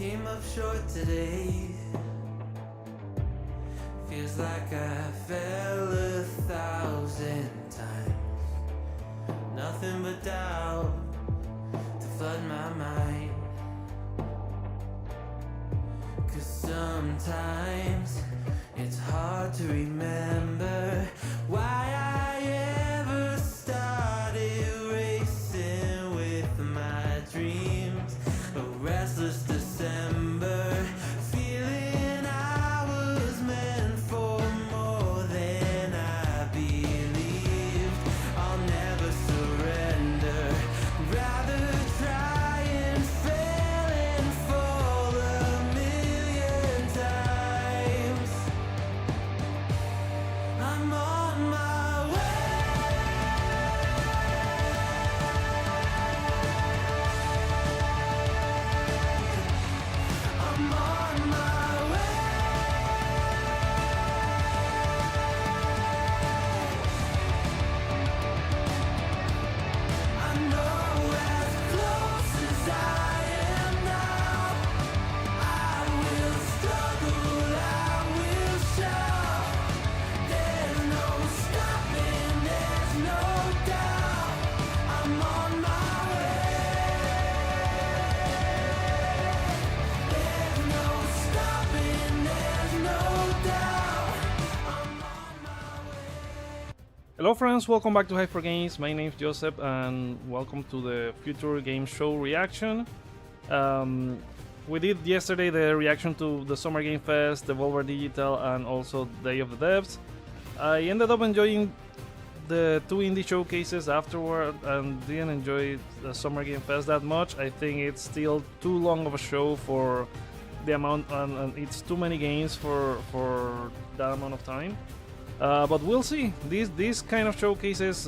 came up short today. Feels like I fell 1,000 times. Nothing but doubt to flood my mind. 'Cause sometimes it's hard to remember why I ever started racing with my dreams. A restless December, feeling I was meant for more than I believed. I'll never surrender, rather try and fail and fall 1,000,000 times. I'm on my way. I'm on my way. I know as close as I am now, I will struggle, I will shout. There's no stopping, there's no doubt. I'm on my way. There's no stopping, there's no doubt. I'm on my way. Hello friends, welcome back to Hyper Games. My name is Joseph and welcome to the Future Game Show reaction. We did yesterday the reaction to the Summer Game Fest, Devolver Digital and also Day of the Devs. I ended up enjoying the two indie showcases afterward and didn't enjoy the Summer Game Fest that much. I think it's still too long of a show for the amount and it's too many games for that amount of time. But we'll see. These kind of showcases,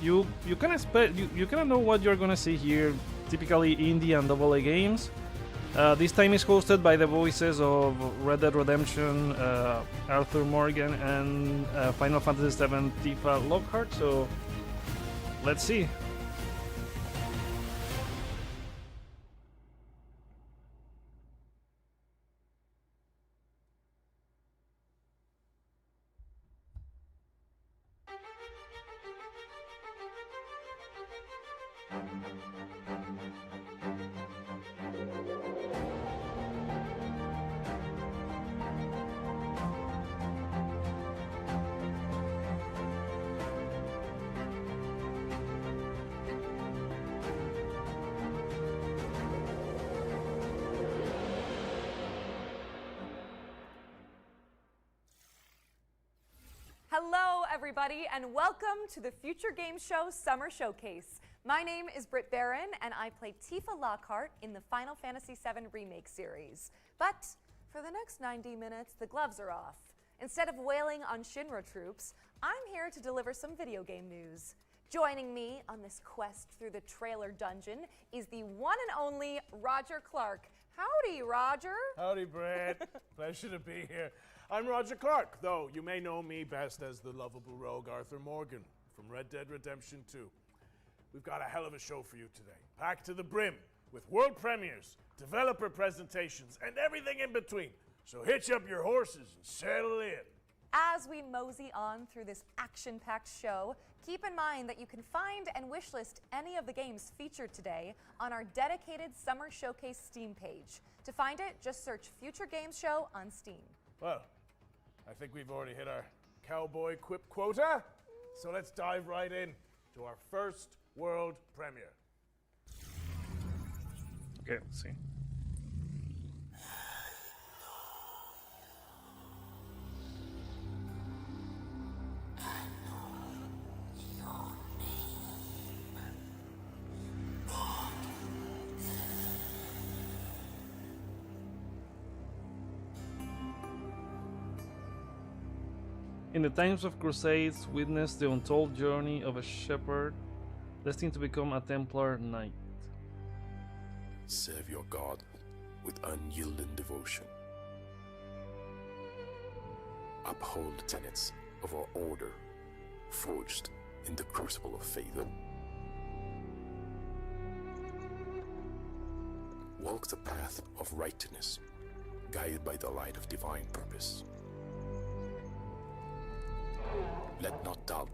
you can expect you kind of know what you're gonna see here. Typically indie and AA games. This time is hosted by the voices of Red Dead Redemption, Arthur Morgan, and Final Fantasy VII Tifa Lockhart. So let's see. Hello, everybody, and welcome to the Future Game Show Summer Showcase. My name is Britt Barron, and I play Tifa Lockhart in the Final Fantasy VII Remake series. But for the next 90 minutes, the gloves are off. Instead of wailing on Shinra troops, I'm here to deliver some video game news. Joining me on this quest through the trailer dungeon is the one and only Roger Clark. Howdy, Roger. Howdy, Brad. Pleasure to be here. I'm Roger Clark, though you may know me best as the lovable rogue Arthur Morgan from Red Dead Redemption 2. We've got a hell of a show for you today, packed to the brim with world premieres, developer presentations, and everything in between. So hitch up your horses and settle in. As we mosey on through this action-packed show, keep in mind that you can find and wishlist any of the games featured today on our dedicated Summer Showcase Steam page. To find it, just search Future Games Show on Steam. Well, I think we've already hit our cowboy quip quota, so let's dive right in to our first world premiere. Okay, let's see. In the times of Crusades, witness the untold journey of a shepherd destined to become a Templar Knight. Serve your God with unyielding devotion. Uphold the tenets of our order, forged in the crucible of faith. walk the path of righteousness, guided by the light of divine purpose. Let not doubt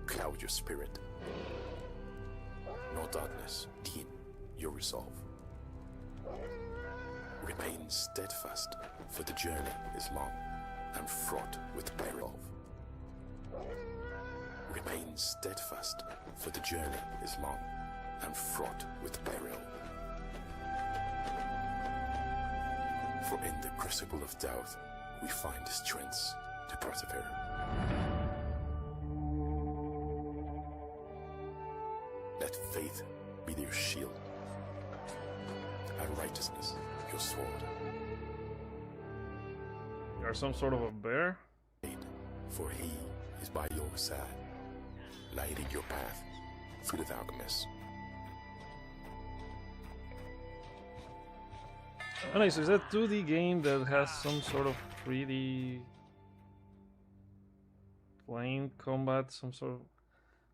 cloud your spirit, nor darkness dim your resolve. Remain steadfast, for the journey is long and fraught with peril. Remain steadfast, for the journey is long and fraught with peril. For in the crucible of doubt, we find the strength to persevere. Let faith be your shield, and righteousness your sword. You are some sort of a bear? For he is by your side, lighting your path through the darkness. Oh nice, is that 2D game that has some sort of 3D plane combat, some sort of...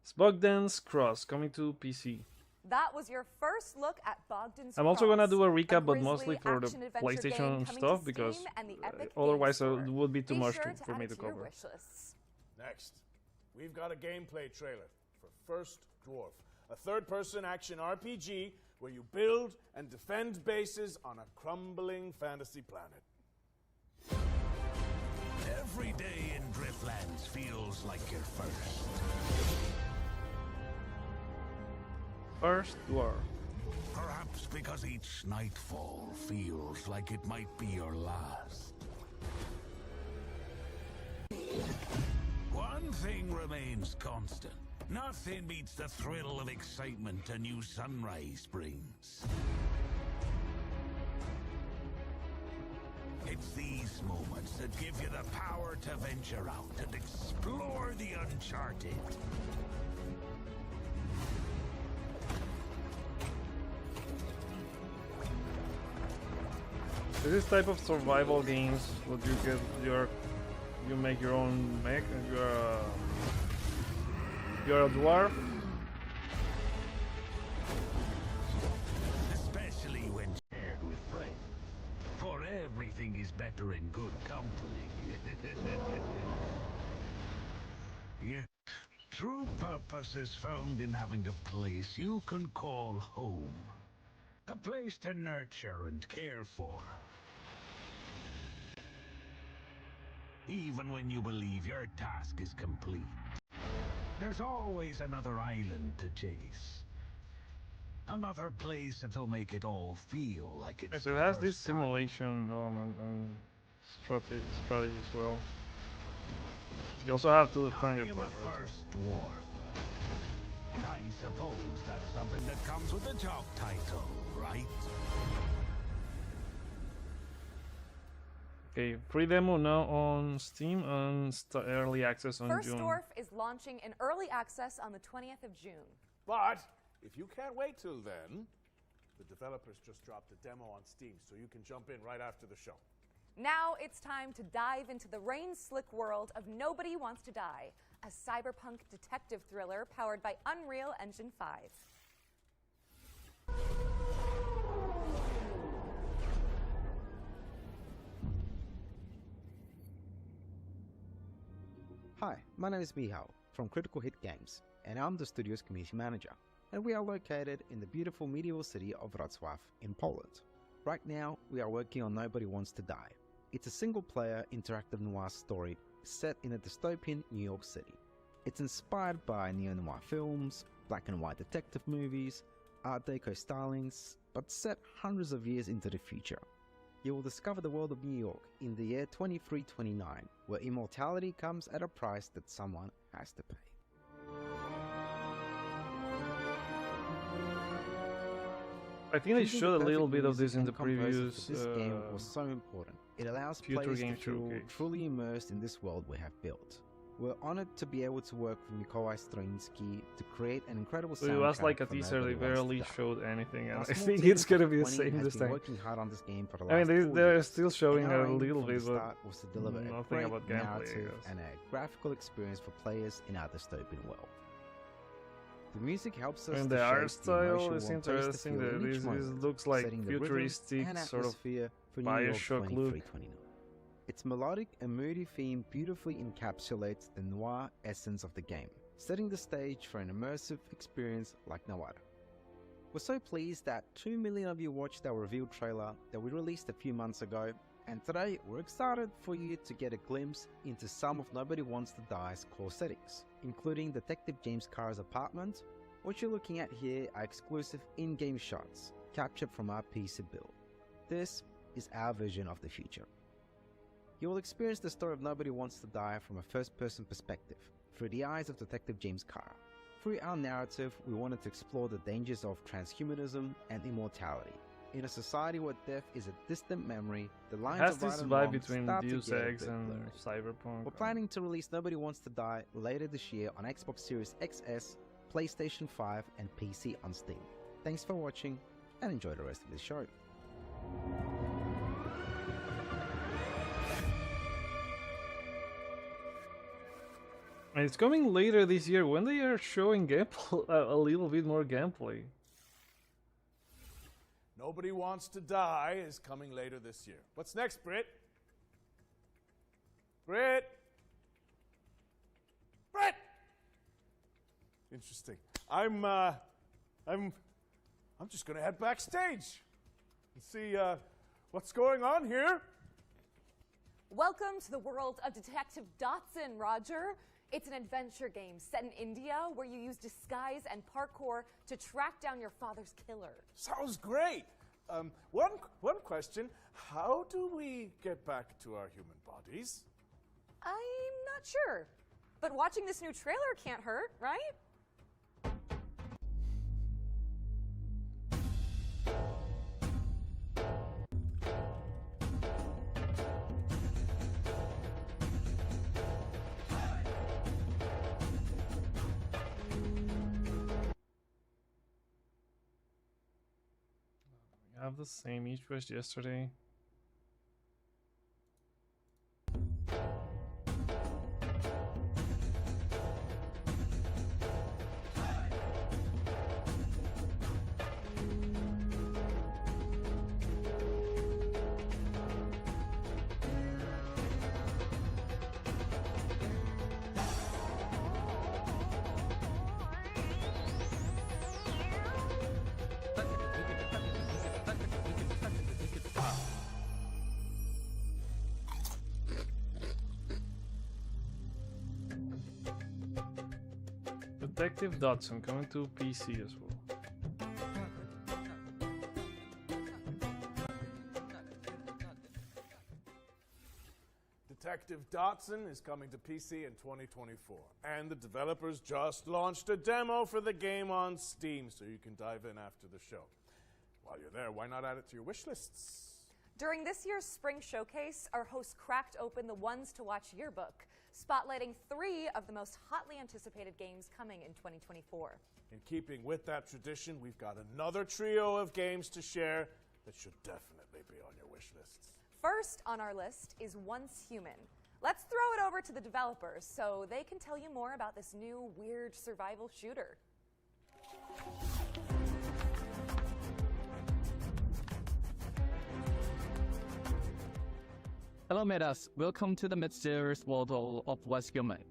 It's Bogdan's Cross, coming to PC. That was your first look at Bogdan's I'm also gonna Cross, do a recap, but grisly mostly for the action-adventure PlayStation game coming to stuff, Steam because and the Epic otherwise Games it Store. would be too Be much sure for add me it to your cover. wish lists. Next, we've got a gameplay trailer for First Dwarf, a third-person action RPG where you build and defend bases on a crumbling fantasy planet. Every day in Driftlands feels like your first. First Dwarf. Perhaps because each nightfall feels like it might be your last. One thing remains constant. Nothing beats the thrill of excitement a new sunrise brings. It's these moments that give you the power to venture out and explore the uncharted. This type of survival games would you get you make your own mech and you're a dwarf. Especially when shared with friends. For everything is better in good company. Yeah. True purpose is found in having a place you can call home. A place to nurture and care for. Even when you believe your task is complete, there's always another island to chase. Another place that'll make it all feel like it's So it the has this first time. simulation and strategy as well. You also have to defend your I'm a purpose. first dwarf. I suppose that's something that comes with the job title, right? Okay, free demo now on Steam and early access on First June. Dwarf is launching in early access on the 20th of June. But if you can't wait till then, the developers just dropped a demo on Steam, so you can jump in right after the show. Now it's time to dive into the rain-slick world of Nobody Wants to Die, a cyberpunk detective thriller powered by Unreal Engine 5. Hi, my name is Michał from Critical Hit Games, and I'm the studio's community manager, and we are located in the beautiful medieval city of Wrocław in Poland. Right now, we are working on Nobody Wants to Die. It's a single-player interactive noir story set in a dystopian New York City. It's inspired by neo-noir films, black and white detective movies, Art Deco stylings, but set hundreds of years into the future. You will discover the world of New York in the year 2329, where immortality comes at a price that someone has to pay. I think they Choosing showed a the little perfect bit of this in the music and composer previous for this game was so important. It allows Future players Game to feel Showcase. truly immersed in this world we have built. We're honored to be able to work with Mikołaj Stroiński to create an incredible So soundtrack. it was like a for teaser, they Nobody Wants to barely Die. showed anything, and Our I small think team it's gonna of be the 20 same has this been time. working hard on this game for the I mean, last 4 they're years, still showing and our a aim little from the bit, but start was to deliver a nothing great about gameplay, I narrative guess. and a graphical experience for players in our dystopian world. The music helps us And to the art shape the style emotion is we want players to interesting. feel in each This moment, looks like setting the rhythm futuristic and sort of atmosphere for New York Bioshock look. 2329. Its melodic and moody theme beautifully encapsulates the noir essence of the game, setting the stage for an immersive experience like no other. We're so pleased that 2 million of you watched our reveal trailer that we released a few months ago, and today we're excited for you to get a glimpse into some of Nobody Wants to Die's core settings, including Detective James Carr's apartment. What you're looking at here are exclusive in-game shots captured from our PC build. This is our vision of the future. You will experience the story of Nobody Wants to Die from a first-person perspective, through the eyes of Detective James Carr. Through our narrative, we wanted to explore the dangers of transhumanism and immortality. In a society where death is a distant memory, the lines Has of right this and vibe wrong between start to Deus get a Ex bit and blurry. Cyberpunk. We're planning to release Nobody Wants to Die later this year on Xbox Series XS, PlayStation 5 and PC on Steam. Thanks for watching and enjoy the rest of the show. And it's coming later this year when they are showing gameplay, a little bit more gameplay. Nobody Wants to Die is coming later this year. What's next, Britt? Britt! Britt! Interesting. I'm just gonna head backstage and see what's going on here. Welcome to the world of Detective Dotson, Roger. It's an adventure game set in India where you use disguise and parkour to track down your father's killer. Sounds great. One question: how do we get back to our human bodies? I'm not sure, but watching this new trailer can't hurt, right? I have the same issue as yesterday. Detective Dotson coming to PC as well. Detective Dotson is coming to PC in 2024, and the developers just launched a demo for the game on Steam, so you can dive in after the show. While you're there, why not add it to your wish lists? During this year's spring showcase, our host cracked open the Ones to Watch yearbook, spotlighting 3 of the most hotly anticipated games coming in 2024. In keeping with that tradition, we've got another trio of games to share that should definitely be on your wish lists. First on our list is Once Human. Let's throw it over to the developers so they can tell you more about this new weird survival shooter. Hello, Metas. Welcome to the mysterious world of Once Human.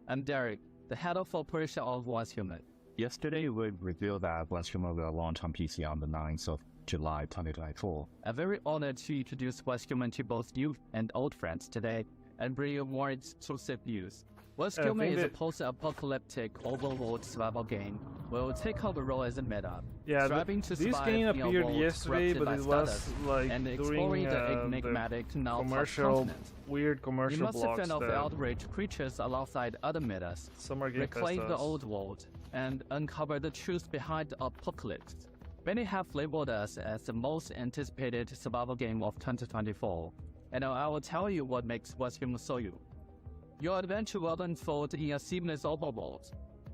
I'm Derek, the head of operation of Once Human. Yesterday, we revealed that Once Human will launch on PC on the 9th of July 2024. I'm very honored to introduce Once Human to both new and old friends today and bring you more exclusive news. Once Human is a post-apocalyptic overworld survival game where we'll take on the role as a meta. Yeah, striving to this survive game in a appeared world yesterday, corrupted but by it was stardust like and during exploring the the enigmatic now commercial, weird commercial Immersive blocks fan of that outraged creatures alongside other metas. Summer Game Fest Reclaim the does. old world and uncover the truth behind the apocalypse. Many have labeled us as the most anticipated survival game of 2024, and I will tell you what makes Once Human so you. Your adventure will unfold in a seamless overworld.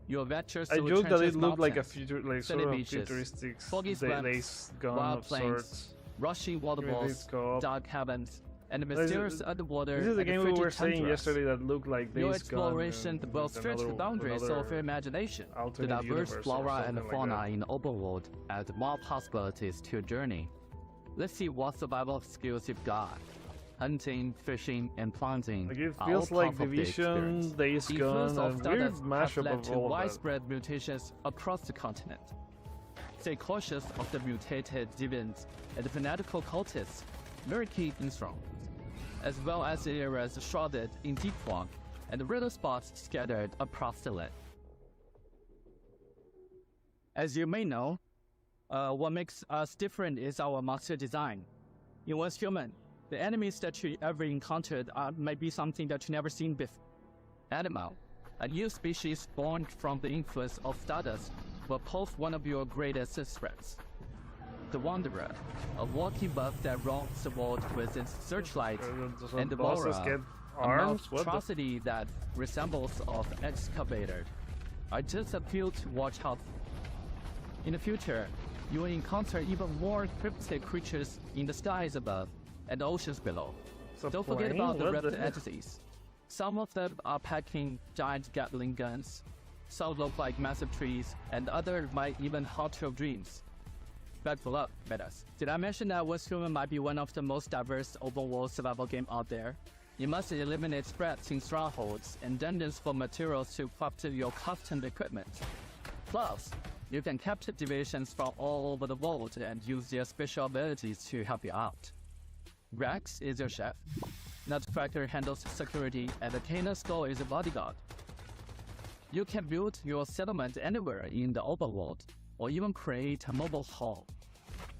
Your adventures I through joked that it treacherous looked like a mountains, future, like sandy sort of beaches, futuristic foggy Days swamps, Gone wild of plains, sorts. rushing Give me this waterfalls, co-op. dark heavens, and This is- mysterious underwater This is the and game we frigid were saying tundras. yesterday that looked like Your Days Gone exploration and will with stretch the another- boundaries of another your imagination. The alternate diverse universe or flora and something like fauna that. in the open world add more possibilities to your journey. Let's see what survival skills you've got. Hunting, fishing, and planting Like it are feels all like part of the Division, experience. Days The Gone, influence of and weird Stardust has mashup led of to all of that. widespread mutations across the continent. Stay cautious of the mutated deviants and the fanatical cultists lurking in strongholds, as well as the areas shrouded in deep fog and the riddle spots scattered across the land. As you may know, what makes us different is our monster design. In Once Human, the enemies that you ever encountered may be something that you never seen before. Animal, a new species born from the influence of Stardust, will pose one of your greatest threats. The Wanderer, a walking buff that roams the world with its searchlight, So and the bosses Mora, get a arms? What the- monstrosity that resembles of excavator, are just a few to watch out for. In the future, you will encounter even more cryptic creatures in the skies above and the oceans below. It's a Don't forget plane? about the What the reptile heck? entities. Some of them are packing giant Gatling guns, some look like massive trees, and others might even haunt your dreams. Buckle up, Metas. Did I mention that Once Human might be one of the most diverse open world survival game out there? You must eliminate threats in strongholds and dungeons for materials to craft your custom equipment. Plus, you can capture divisions from all over the world and use their special abilities to help you out. Rex is your chef. Nutcracker handles security, and the Kana Skull is a bodyguard. You can build your settlement anywhere in the open world, or even create a mobile home.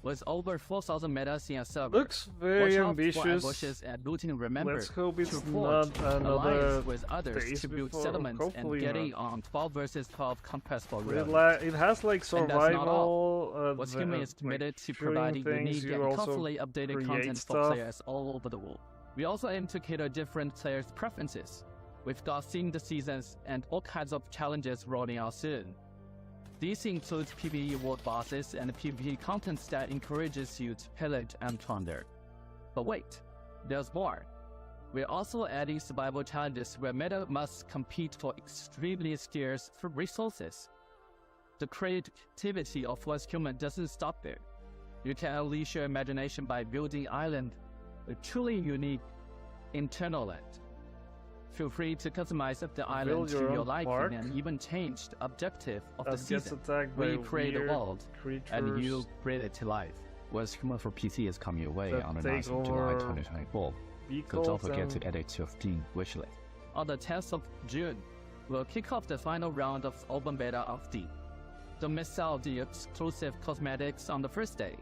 With over 4,000 metas in a server, Looks very watch out for ambitious. ambushes and looting. Remember Let's hope it's to forge not another alliance with others Days to build Before. settlements and Hopefully getting not. on 12 versus 12 compressible It, reality. it has like And that's not all. survival. What's Human is committed to shooting providing things, unique you and also constantly updated create content for stuff. players all over the world. We also aim to cater different players' preferences. We've got themed seasons and all kinds of challenges rolling out soon. These include PvE world bosses and PvP content that encourages you to pillage and plunder. But wait, there's more. We're also adding survival challenges where meta must compete for extremely scarce resources. The creativity of Once Human doesn't stop there. You can unleash your imagination by building island, a truly unique internal land. Feel free to customize the island Build to your your own liking park and even change the objective of the that gets season. attacked Where by you create a weird world creatures. and you bring it to life. Once Human for PC is coming your way that on the take 9th of July over 2024. So vehicles don't forget and- to add it to your Steam wishlist. On the 10th of June, we'll kick off the final round of open beta of Steam. Don't miss out the exclusive cosmetics on the first day.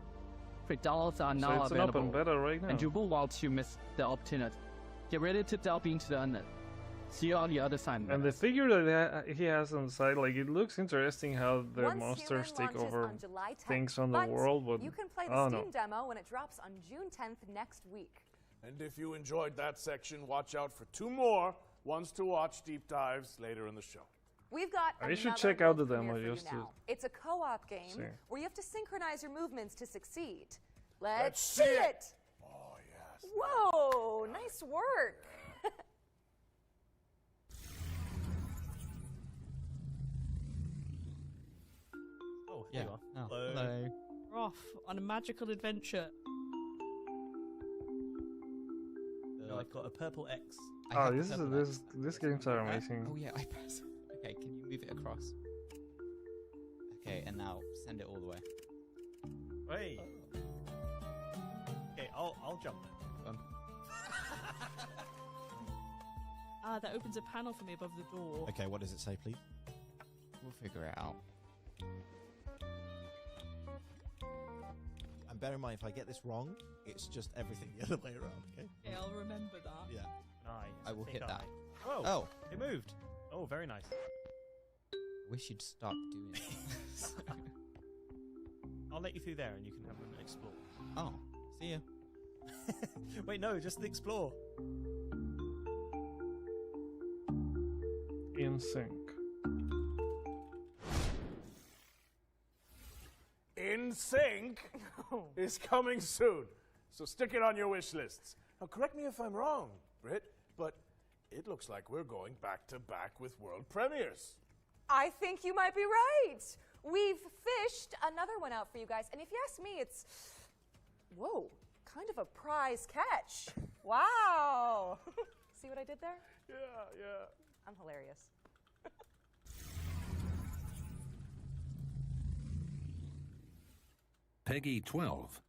$3 are So now it's an available, open beta right now. and you won't want to miss the opportunity. Get ready to delve into the unknown. See you on the other side. And the figure that he has on the side, like it looks interesting how the Once monsters Human take launches over on July 10th, things on the but world. But you can play I the don't Steam know. demo when it drops on June 10th next week. And if you enjoyed that section, watch out for 2 more ones to watch deep dives later in the show. We've got I should another check out world the premiere demo for you just to now. It's a co-op game see. where you have to synchronize your movements to succeed. Let's Let's see see it! Oh, yes. Whoa, nice work. Oh, here you are. Oh, Hello. hello. We're off on a magical adventure. I've got a purple X. I Oh, have the this is purple this X. these games are amazing. Oh yeah, I press. Okay, can you move it across? Okay, and now send it all the way. Hey. Okay, I'll jump. Ah, that opens a panel for me above the door. Okay, what does it say, please? We'll figure it out. And bear in mind, if I get this wrong, it's just everything the other way around, okay? Okay, I'll remember that. Yeah. Nice. I will think hit that. Oh, Oh, it moved. Oh, very nice. wish you'd stop doing it. I'll let you through there and you can have an explore. Oh, see ya. Wait, no, just the explore. In sync. In Sync is coming soon, so stick it on your wish lists. Now, correct me if I'm wrong, Britt, but it looks like we're going back to back with world premieres. I think you might be right. We've fished another one out for you guys, and if you ask me, it's, whoa, kind of a prize catch. Wow. See what I did there? Yeah. I'm hilarious. Peggy 12.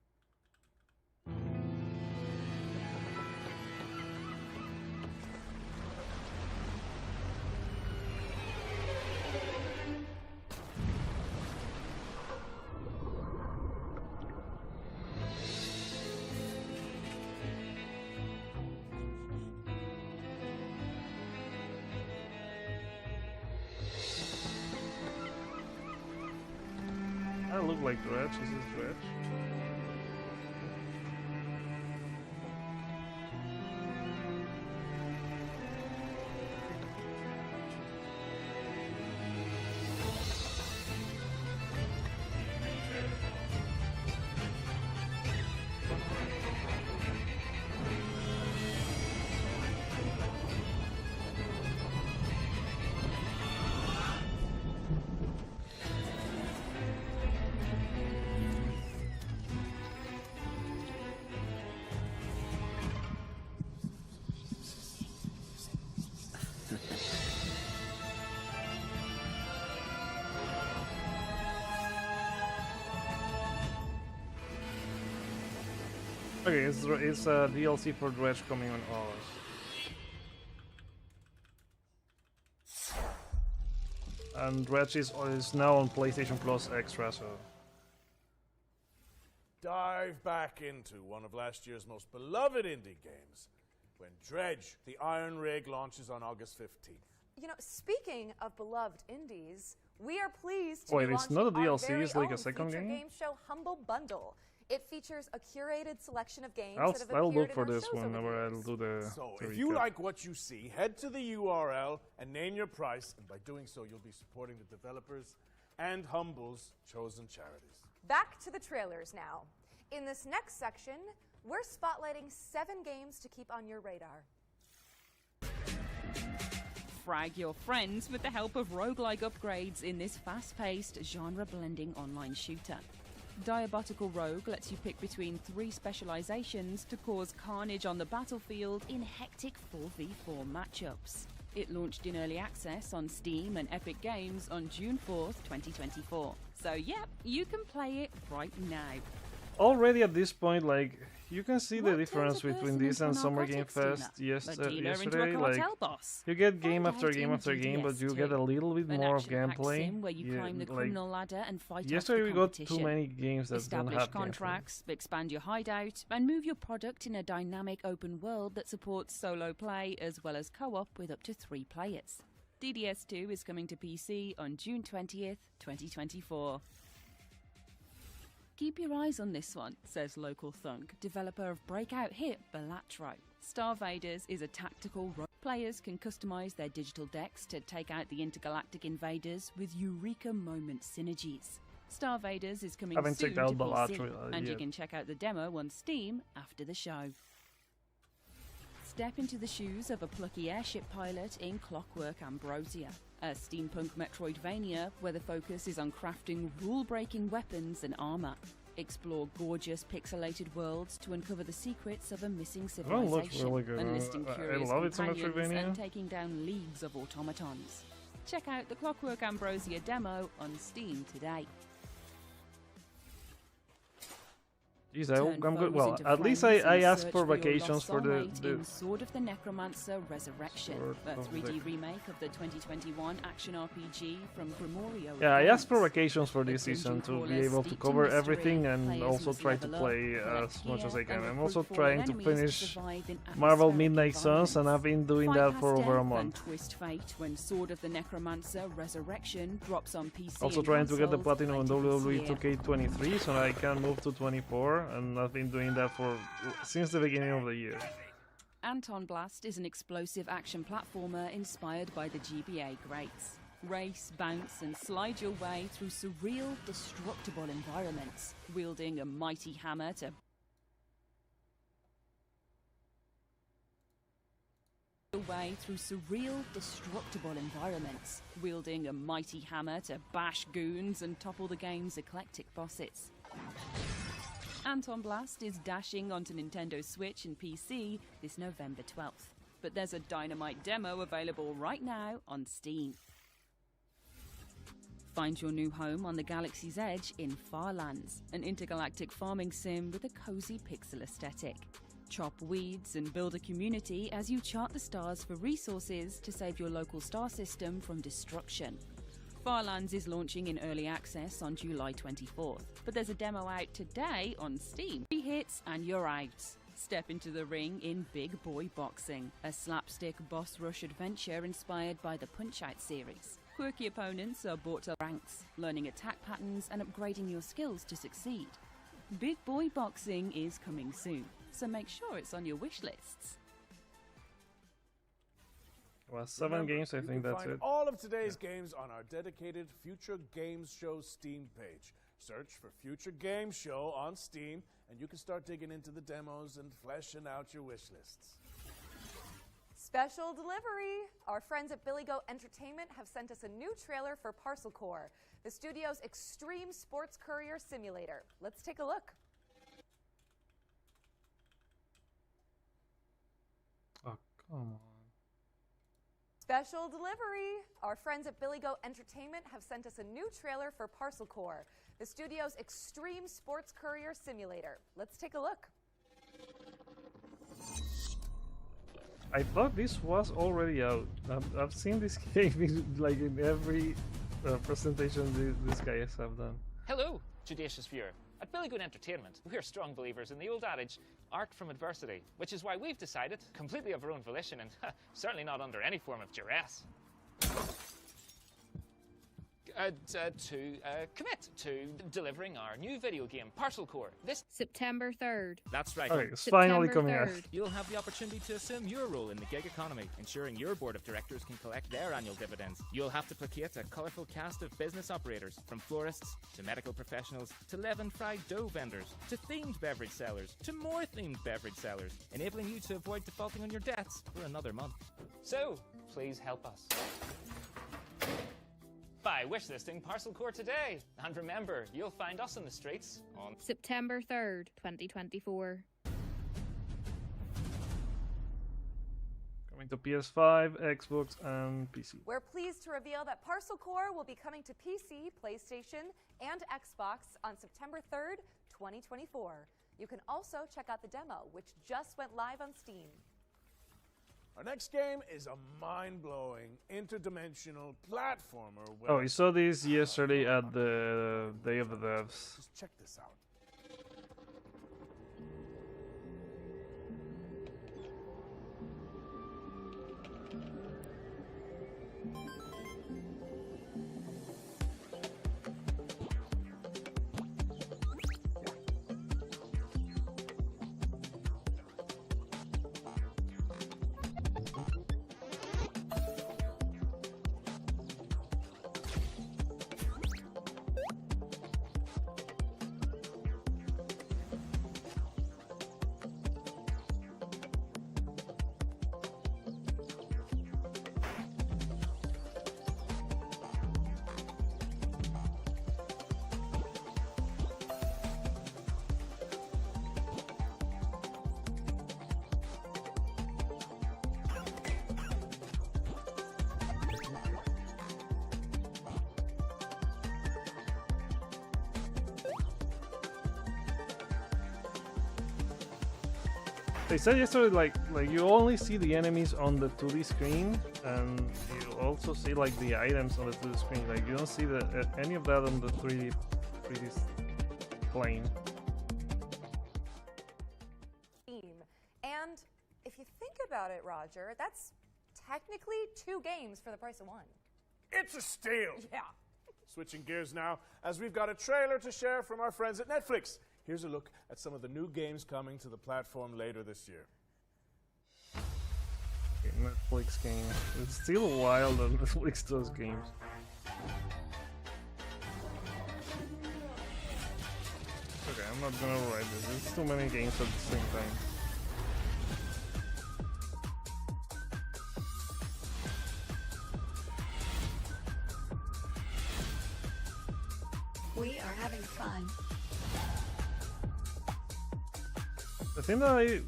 I look like Dredge. Is this Dredge? Okay, it's a DLC for Dredge coming on August. And Dredge is now on PlayStation Plus Extra, so... Dive back into one of last year's most beloved indie games when Dredge, the Iron Rig, launches on August 15th. You know, speaking of beloved indies, we are pleased to Wait, be it's launching not a our DLC, very it's like a own second feature game? show Humble Bundle. It features a curated selection of games that have I'll appeared look for in our this shows over whenever the I'll years. do the... So, the if you recap. like what you see, head to the URL and name your price, and by doing so, you'll be supporting the developers and Humble's chosen charities. Back to the trailers now. In this next section, we're spotlighting 7 games to keep on your radar. Frag your friends with the help of roguelike upgrades in this fast-paced, genre-blending online shooter. Diabotical Rogue lets you pick between 3 specializations to cause carnage on the battlefield in hectic 4v4 matchups. It launched in early access on Steam and Epic Games on June 4th, 2024. So yep, you can play it right now. Already at this point, like, you can see the What difference turns a between person this into and a Summer Game narcotics Fest dealer? A dealer into a yesterday. cartel Like, boss? you get game Find after out game in after game, but you DS2, get a little bit an more of action-packed gameplay. sim where you Yeah, climb the like, criminal ladder and fight yesterday off we the got too competition. many games that don't Establish have gameplay. contracts, expand your hideout, and move your product in a dynamic open world that supports solo play as well as co-op with up to 3 players. DDS2 is coming to PC on June 20th, 2024. Keep your eyes on this one, says Local Thunk, developer of breakout hit Balatro. Star Vaders is a tactical players can customize their digital decks to take out the intergalactic invaders with Eureka moment synergies. Star Vaders is coming Haven't soon checked out to PC, Balatro and you yet. can check out the demo on Steam after the show. Step into the shoes of a plucky airship pilot in Clockwork Ambrosia, a steampunk Metroidvania where the focus is on crafting rule-breaking weapons and armor. Explore gorgeous pixelated worlds to uncover the secrets of a missing Well, it looks civilization, really good. enlisting I curious love it's a companions Metroidvania. and taking down leagues of automatons. Check out the Clockwork Ambrosia demo on Steam today. Jeez, Turn I'm good. foes Well, into at least friends I in the asked search for your vacations lost for the soulmate in Sword of the Necromancer Resurrection, Sword a of the 3D remake of the 2021 action RPG from Grimorio. Yeah, I asked for Games. vacations for The this dungeon season to be crawler able to steeped in cover mystery, everything and players also must try to level up, play collect as much as I gear, can. and I'm recruit also fallen trying to enemies to finish survive in Marvel atmospheric Midnight Suns, and I've been doing Fight that past for over a death month. And twist fate when Sword of the Necromancer Resurrection drops on PC. Also and trying to get the consoles platinum on later this WWE year. 2K23 so I can move to 24, and I've been doing that since the beginning of the year. Anton Blast is an explosive action platformer inspired by the GBA greats. Race, bounce, and slide your way through surreal, destructible environments, wielding a mighty hammer to way through surreal, destructible environments, wielding a mighty hammer to bash goons and topple the game's eclectic bosses. Anton Blast is dashing onto Nintendo Switch and PC this November 12th, but there's a dynamite demo available right now on Steam. Find your new home on the galaxy's edge in Farlands, an intergalactic farming sim with a cozy pixel aesthetic. Chop weeds and build a community as you chart the stars for resources to save your local star system from destruction. Farlands is launching in early access on July 24th, but there's a demo out today on Steam. 3 hits and you're out. Step into the ring in Big Boy Boxing, a slapstick boss rush adventure inspired by the Punch-Out series. Quirky opponents are brought to ranks, learning attack patterns and upgrading your skills to succeed. Big Boy Boxing is coming soon, so make sure it's on your wish lists. Well, 7 games, I think that's find it. all of today's games on our dedicated Future Games Show Steam page. Search for Future Games Show on Steam, and you can start digging into the demos and fleshing out your wish lists. Special delivery! Our friends at Billy Goat Entertainment have sent us a new trailer for Parcel Core, the studio's extreme sports courier simulator. Let's take a look. Oh, come on. Special delivery! Our friends at Billy Goat Entertainment have sent us a new trailer for Parcel Core, the studio's extreme sports courier simulator. Let's take a look. I thought this was already out. I've seen this game like in every presentation these guys have done. Hello, judicious viewer. At Billy Goat Entertainment, we're strong believers in the old adage, art from adversity, which is why we've decided, completely of our own volition and certainly not under any form of duress, to commit to delivering our new video game, Parcel Core, this September 3rd. That's right. Okay, it's finally September coming out. 3rd. You'll have the opportunity to assume your role in the gig economy, ensuring your board of directors can collect their annual dividends. You'll have to placate a colourful cast of business operators, from florists to medical professionals to leaven fried dough vendors to themed beverage sellers to more themed beverage sellers, enabling you to avoid defaulting on your debts for another month. So, please help us by wishlisting Parcel Core today. And remember, you'll find us in the streets on September 3rd, 2024. Coming to PS5, Xbox, and PC. We're pleased to reveal that Parcel Core will be coming to PC, PlayStation, and Xbox on September 3rd, 2024. You can also check out the demo, which just went live on Steam. Our next game is a mind-blowing, interdimensional platformer. Oh, you saw this yesterday at the Day of the Devs. Just check this out. They said yesterday, like you only see the enemies on the 2D screen, and you also see like the items on the 2D screen. Like you don't see any of that on the 3D plane. And if you think about it, Roger, that's technically 2 games for the price of 1. It's a steal! Yeah. Switching gears now, as we've got a trailer to share from our friends at Netflix. Here's a look at some of the new games coming to the platform later this year. Okay, Netflix game. It's still wild that Netflix does games. Okay, I'm not gonna write this. There's too many games at the same time. We are having fun. The thing that is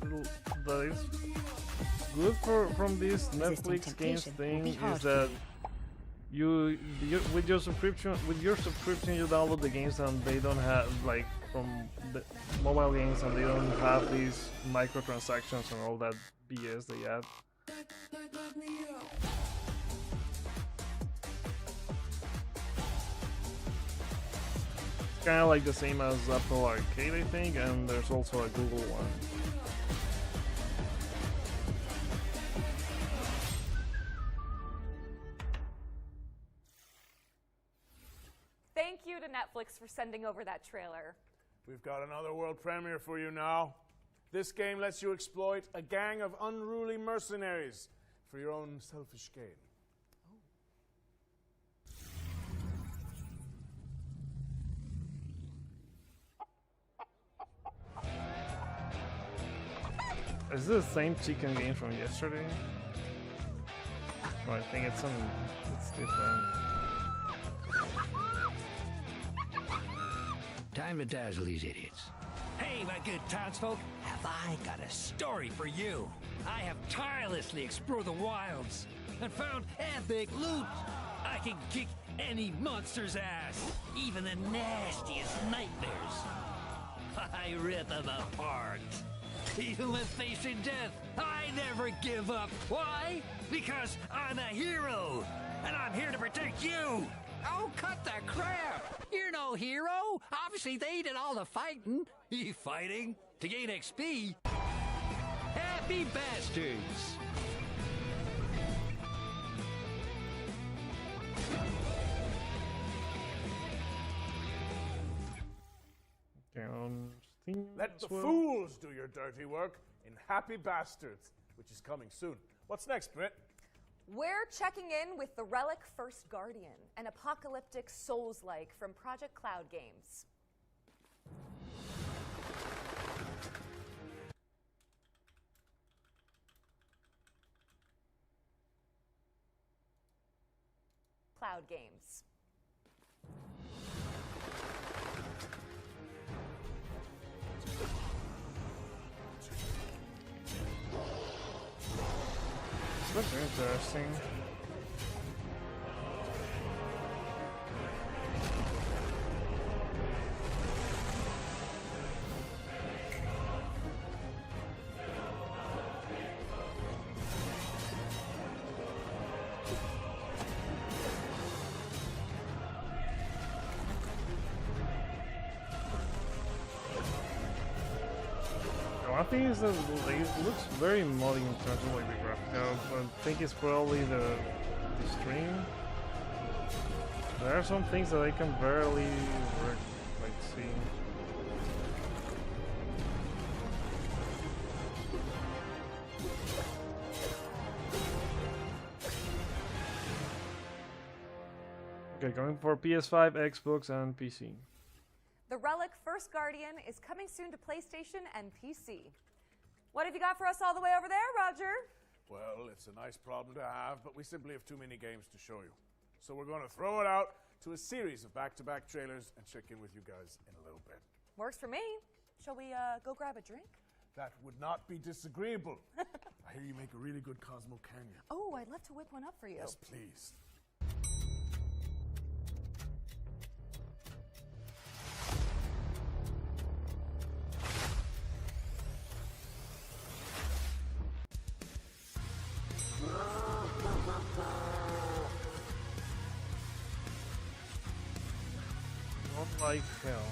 good from this Netflix games thing is that you with your subscription you download the games and they don't have like from the mobile games and they don't have these microtransactions and all that BS they add. Kind of like the same as Apple Arcade, I think, and there's also a Google one. Thank you to Netflix for sending over that trailer. We've got another world premiere for you now. This game lets you exploit a gang of unruly mercenaries for your own selfish gain. Is this the same chicken game from yesterday? Well, I think it's different. Time to dazzle these idiots. Hey, my good townsfolk, have I got a story for you? I have tirelessly explored the wilds and found epic loot. I can kick any monster's ass, even the nastiest nightmares. I rip them apart. Even when facing death, I never give up. Why? Because I'm a hero, and I'm here to protect you. Oh, cut the crap! You're no hero. Obviously, they did all the fighting. You fighting to gain XP? Happy bastards! Let the fools do your dirty work in Happy Bastards, which is coming soon. What's next, Britt? We're checking in with the Relic First Guardian, an apocalyptic Souls-like from Project Cloud Games. Cloud Games. Looks interesting. One thing is that it looks very muddy in terms of like the graphics. I think it's probably the stream. There are some things that I can barely see. Okay, going for PS5, Xbox, and PC. The Relic First Guardian is coming soon to PlayStation and PC. What have you got for us all the way over there, Roger? Well, it's a nice problem to have, but we simply have too many games to show you. So we're going to throw it out to a series of back-to-back trailers and check in with you guys in a little bit. Works for me. Shall we go grab a drink? That would not be disagreeable. I hear you make a really good Cosmo Canyon. Oh, I'd love to whip one up for you. Yes, please. Not like hell.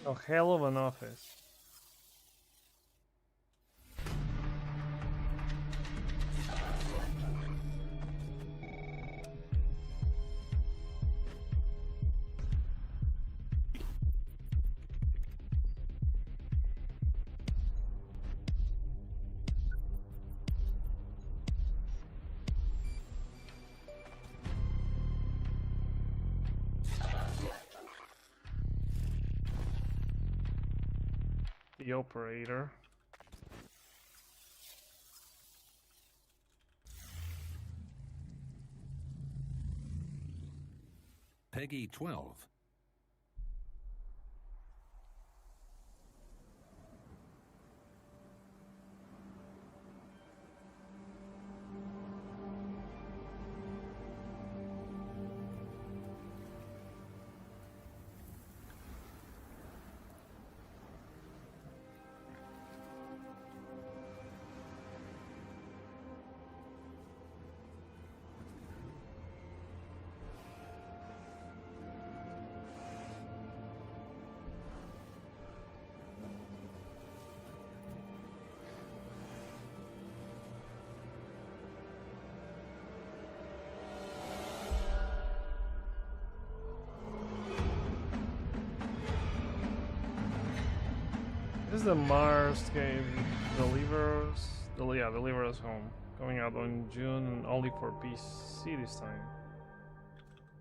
A hell of an office. The operator. Peggy 12. This is the Mars game, Deliver Us Home, coming out in June and only for PC this time.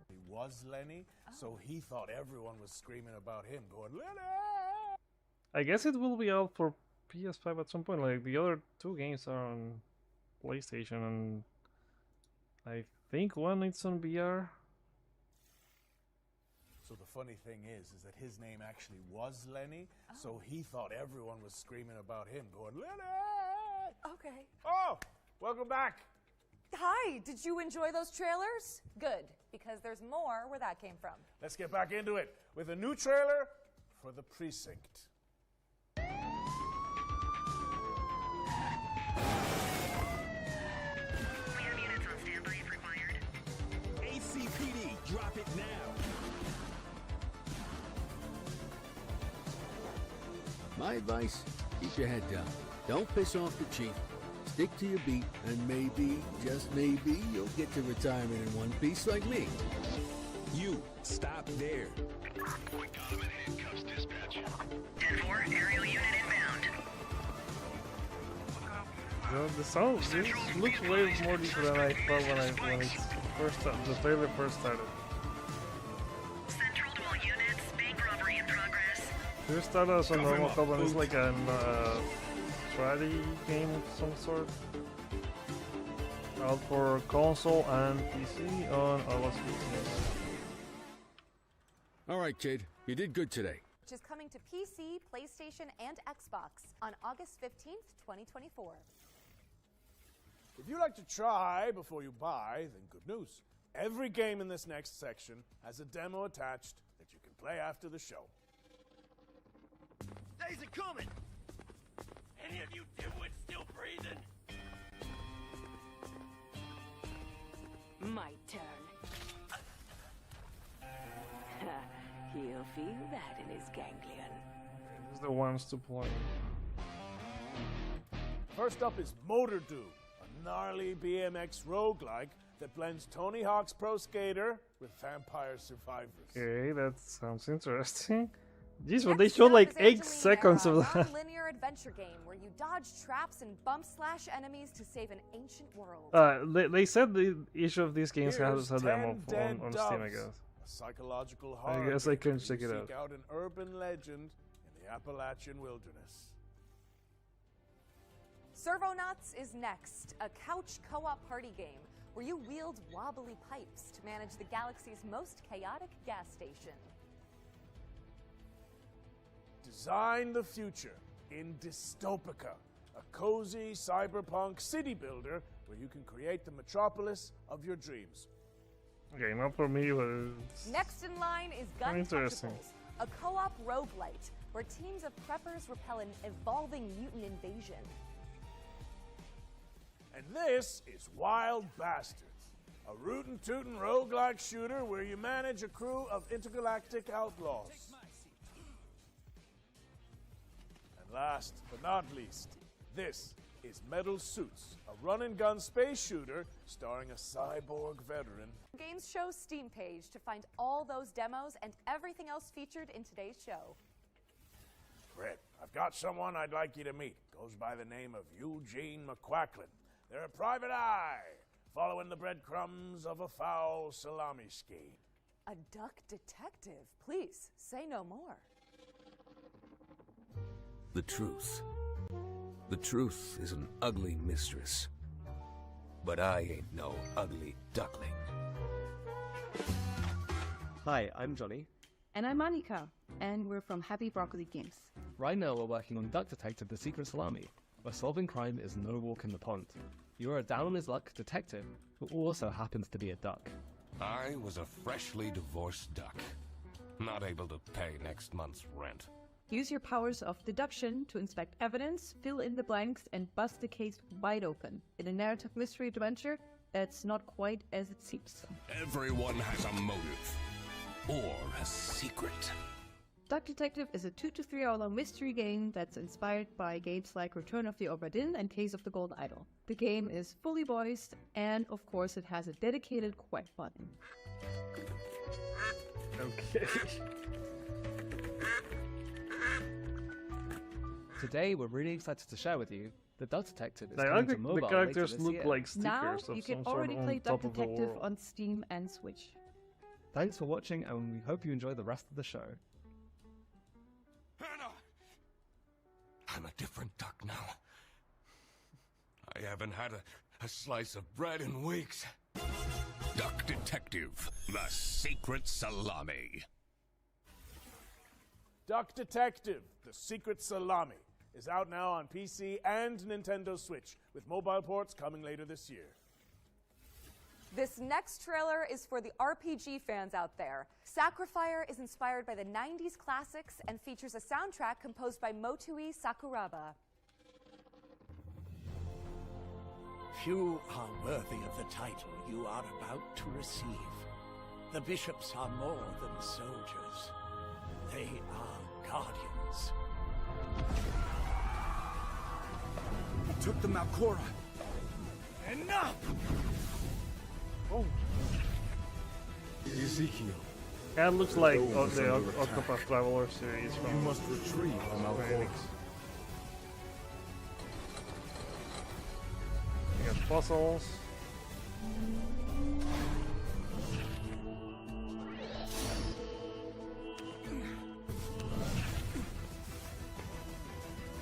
He was Lenny, so he thought everyone was screaming about him, going, Lenny! I guess it will be out for PS5 at some point. Like the other two games are on PlayStation, and I think one is on VR. So the funny thing is that his name actually was Lenny, so he thought everyone was screaming about him, going, Lenny! Okay. Oh, welcome back. Hi, did you enjoy those trailers? Good, because there's more where that came from. Let's get back into it with a new trailer for The Precinct. ACPD, drop it now. My advice, keep your head down. Don't piss off the chief. Stick to your beat, and maybe, just maybe, you'll get to retirement in one piece like me. You, stop there. We got him in handcuffs, dispatch. 10-4, aerial unit inbound. The sound this looks way more deeper than I thought when it first started, the trailer first started. Central to all units, bank robbery in progress. First started as a normal cop, and it's like a strategy game of some sort. Out for console and PC on August 15th. All right, kid. You did good today. Which is coming to PC, PlayStation, and Xbox on August 15th, 2024. If you like to try before you buy, then good news. Every game in this next section has a demo attached that you can play after the show. Days are coming! Any of you dimwits still breathing? My turn. He'll feel that in his ganglion. These are the ones to play. First up is Motor Do, a gnarly BMX roguelike that blends Tony Hawk's Pro Skater with Vampire Survivors. Okay, that sounds interesting. Jeez, but they showed like 8 seconds of that. Non-linear adventure game where you dodge traps and bump slash enemies to save an ancient world. They said the issue of these games has a 10 demo Dead on Doves, Steam, I guess. A psychological I horror guess I game can where check you it seek out an urban legend in the Appalachian wilderness. Servonauts is next, a couch co-op party game where you wield wobbly pipes to manage the galaxy's most chaotic gas station. Design the future in Dystopica, a cozy cyberpunk city builder where you can create the metropolis of your dreams. Okay, not for me, but it's Next in line is Gun interesting. Touchables, a co-op roguelite where teams of preppers repel an evolving mutant invasion. And this is Wild Bastards, a rootin' tootin' roguelike shooter where you manage a crew of intergalactic outlaws. And last but not least, this is Metal Suits, a run-and-gun space shooter starring a cyborg veteran. Games Show Steam page to find all those demos and everything else featured in today's show. Brett, I've got someone I'd like you to meet. Goes by the name of Eugene McQuacklin. They're a private eye, following the breadcrumbs of a foul salami scheme. A duck detective. Please, say no more. the truth. The truth is an ugly mistress. But I ain't no ugly duckling. Hi, I'm Johnny. And I'm Annika, and we're from Happy Broccoli Games. Right now we're working on Duck Detective the Secret Salami, where solving crime is no walk in the pond. You are a down-on-his-luck detective who also happens to be a duck. I was a freshly divorced duck, not able to pay next month's rent. Use your powers of deduction to inspect evidence, fill in the blanks, and bust the case wide open in a narrative mystery adventure that's not quite as it seems. Everyone has a motive, or a secret. Duck Detective is a 2 to 3 hour long mystery game that's inspired by games like Return of the Obra Dinn and Case of the Golden Idol. The game is fully voiced, and of course it has a dedicated quack button. Okay. Today we're really excited to share with you that Duck Detective is coming to mobile the characters later this look year. like stickers Now of you some can sort already on play Duck top of the Detective world. on Steam and Switch. Thanks for watching, and we hope you enjoy the rest of the show. I'm a different duck now. I haven't had a slice of bread in weeks. Duck Detective, the Secret Salami. Duck Detective, The Secret Salami, is out now on PC and Nintendo Switch, with mobile ports coming later this year. This next trailer is for the RPG fans out there. Sacrifier is inspired by the 90s classics and features a soundtrack composed by Motoi Sakuraba. Few are worthy of the title you are about to receive. The bishops are more than soldiers. They are guardians. It took the Malcora. Enough! Oh. Ezekiel. That looks like the Octopath Traveler series from You must retrieve the Malcora. We got fossils.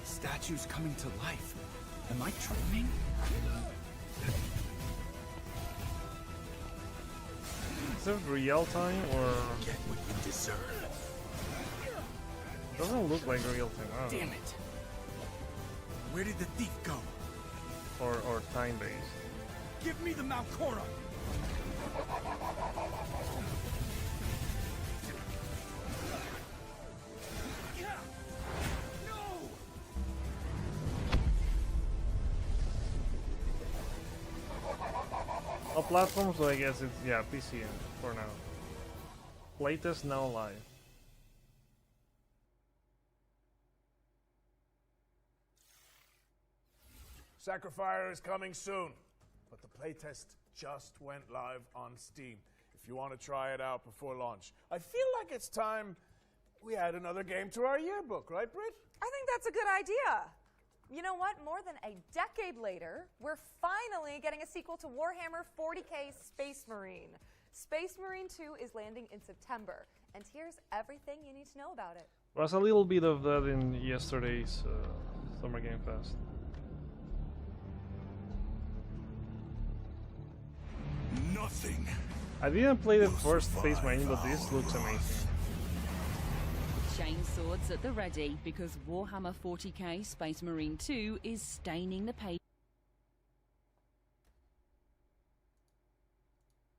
Statues coming to life. Am I dreaming? Is it real time or? Get what you deserve. Doesn't look like real time. I don't know. Damn it! Where did the thief go? Or time based. Give me the Malcora! All platforms, so I guess it's PC for now. Playtest now live. Sacrifier is coming soon, but the playtest just went live on Steam. If you want to try it out before launch, I feel like it's time we add another game to our yearbook, right, Britt? I think that's a good idea. You know what? More than a decade later, we're finally getting a sequel to Warhammer 40k Space Marine. Space Marine 2 is landing in September, and here's everything you need to know about it. There was a little bit of that in yesterday's Summer Game Fest. Nothing. I didn't play the first Space Marine, but this looks amazing. Chainswords at the ready, because Warhammer 40k Space Marine 2 is staining the page.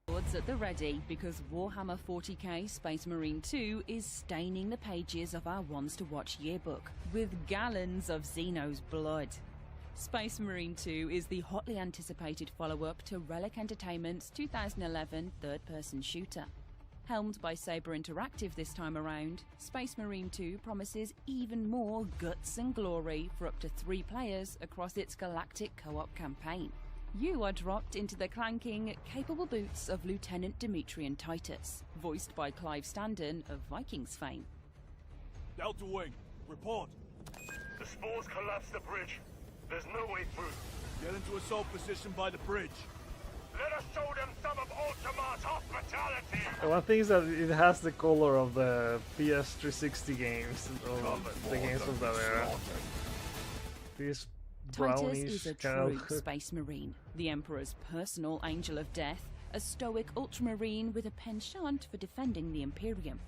Swords at the ready, because Warhammer 40k Space Marine 2 is staining the pages of our Ones to Watch yearbook with gallons of Xeno's blood. Space Marine 2 is the hotly anticipated follow-up to Relic Entertainment's 2011 third-person shooter. Helmed by Saber Interactive this time around, Space Marine 2 promises even more guts and glory for up to 3 players across its galactic co-op campaign. You are dropped into the clanking, capable boots of Lieutenant Demetrian Titus, voiced by Clive Standen of Vikings fame. Delta Wing, report. The spores collapsed the bridge. There's no way through. Get into assault position by the bridge. Let us show them some of Ultima's hospitality. One thing is that it has the color of the PS360 games, of the games of that era. These Titus brownish is a kind true space marine, the Emperor's personal angel of death, a stoic ultramarine with a penchant for defending the Imperium.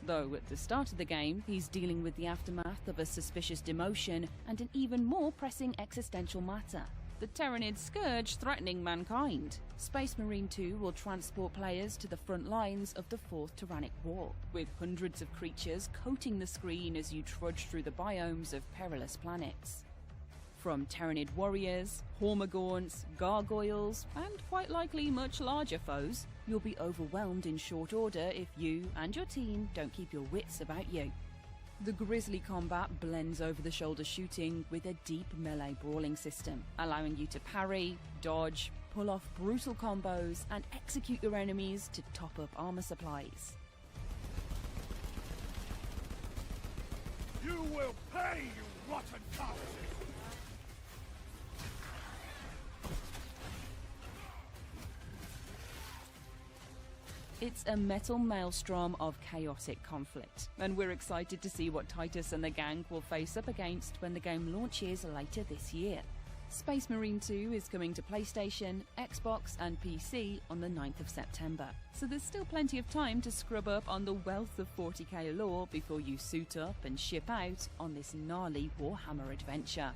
Though at the start of the game, he's dealing with the aftermath of a suspicious demotion and an even more pressing existential matter: the Terranid scourge threatening mankind. Space Marine 2 will transport players to the front lines of the Fourth Tyrannic War, with hundreds of creatures coating the screen as you trudge through the biomes of perilous planets. From Terranid warriors, Hormagaunts, gargoyles, and quite likely much larger foes, you'll be overwhelmed in short order if you and your team don't keep your wits about you. The grisly combat blends over-the-shoulder shooting with a deep melee brawling system, allowing you to parry, dodge, pull off brutal combos, and execute your enemies to top up armor supplies. You will pay, you rotten carcasses! It's a metal maelstrom of chaotic conflict, and we're excited to see what Titus and the gang will face up against when the game launches later this year. Space Marine 2 is coming to PlayStation, Xbox and PC on the 9th of September, so there's still plenty of time to scrub up on the wealth of 40k lore before you suit up and ship out on this gnarly Warhammer adventure.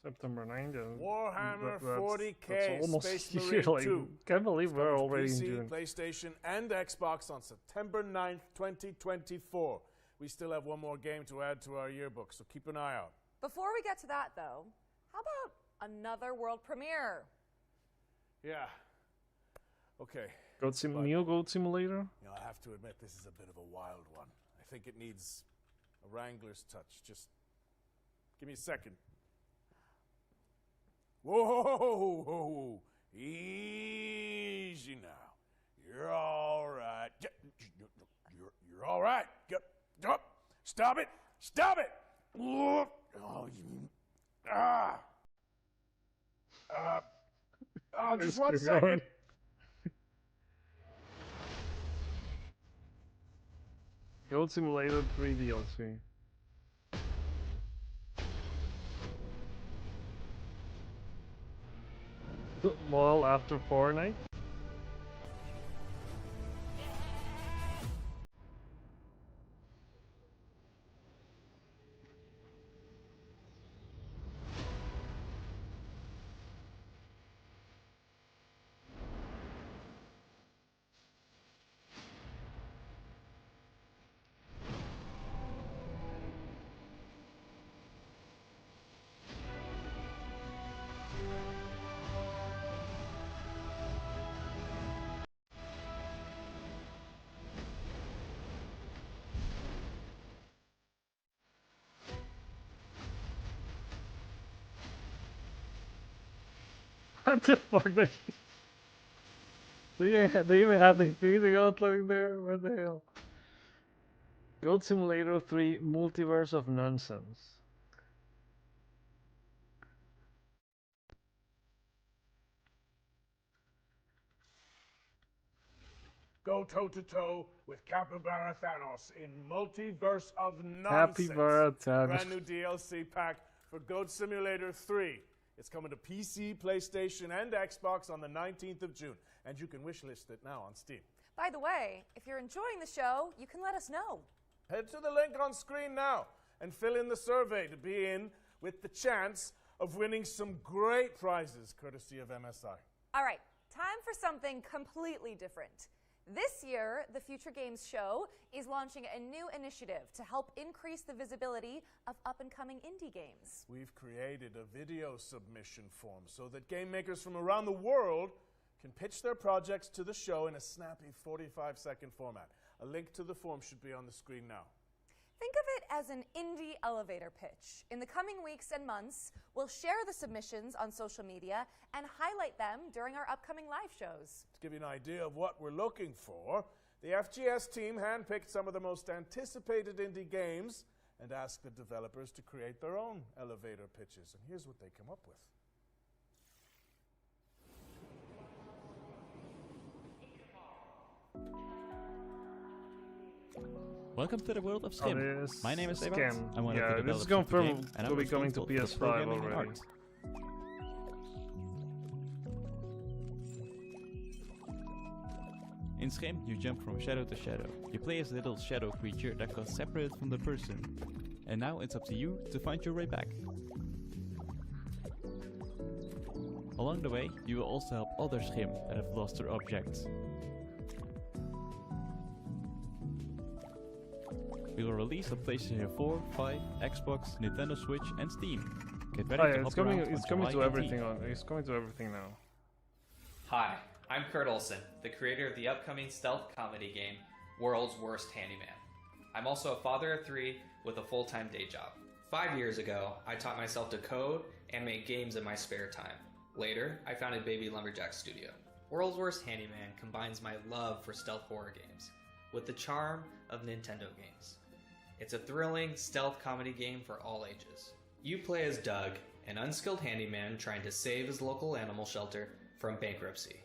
September 9th. Warhammer 40k that's almost Space a year, Marine like, 2. Can't believe It's we're coming to already in PC, June. PlayStation, and Xbox on September 9th, 2024. We still have one more game to add to our yearbook, so keep an eye out. Before we get to that, though, how about another world premiere? Yeah. Okay. New Goat Simulator? You know, I have to admit, this is a bit of a wild one. I think it needs a Wrangler's touch. Just give me a second. Whoa, easy now. You're all right. You're all right. Stop it. Stop it. Oh, just 1 second. Goat Simulator 3 DLC. Well, after Fortnite? What the fuck? Do you even have the feeling outlook there? What the hell? Goat Simulator 3 Multiverse of Nonsense. Go toe-to-toe with Capybara Thanos in Multiverse of Nonsense. Capybara Thanos. Brand new DLC pack for Goat Simulator 3. It's coming to PC, PlayStation, and Xbox on the 19th of June. And you can wishlist it now on Steam. By the way, if you're enjoying the show, you can let us know. Head to the link on screen now and fill in the survey to be in with the chance of winning some great prizes courtesy of MSI. All right, time for something completely different. This year, the Future Games Show is launching a new initiative to help increase the visibility of up-and-coming indie games. We've created a video submission form so that game makers from around the world can pitch their projects to the show in a snappy 45-second format. A link to the form should be on the screen now. Think of it as an indie elevator pitch. In the coming weeks and months, we'll share the submissions on social media and highlight them during our upcoming live shows. To give you an idea of what we're looking for, the FGS team handpicked some of the most anticipated indie games and asked the developers to create their own elevator pitches. And here's what they came up with. Welcome to the world of Skim. this My name is Skim. Evan. I'm one Yeah, of the this is developers of the confirmed game, and to I'm be coming to responsible for PS5 the programming and already. art. In Skim, you jump from shadow to shadow. You play as a little shadow creature that got separated from the person. And now it's up to you to find your way back. Along the way, you will also help other Skim that have lost their objects. We will release on PlayStation 4, 5, Xbox, Nintendo Switch, and Steam. Get ready Oh, to yeah, hop it's coming. around It's on coming to July everything 18th. It's coming to everything now. Hi, I'm Kurt Olson, the creator of the upcoming stealth comedy game, World's Worst Handyman. I'm also a father of 3 with a full-time day job. 5 years ago, I taught myself to code and make games in my spare time. Later, I founded Baby Lumberjack Studio. World's Worst Handyman combines my love for stealth horror games with the charm of Nintendo games. It's a thrilling stealth comedy game for all ages. You play as Doug, an unskilled handyman trying to save his local animal shelter from bankruptcy.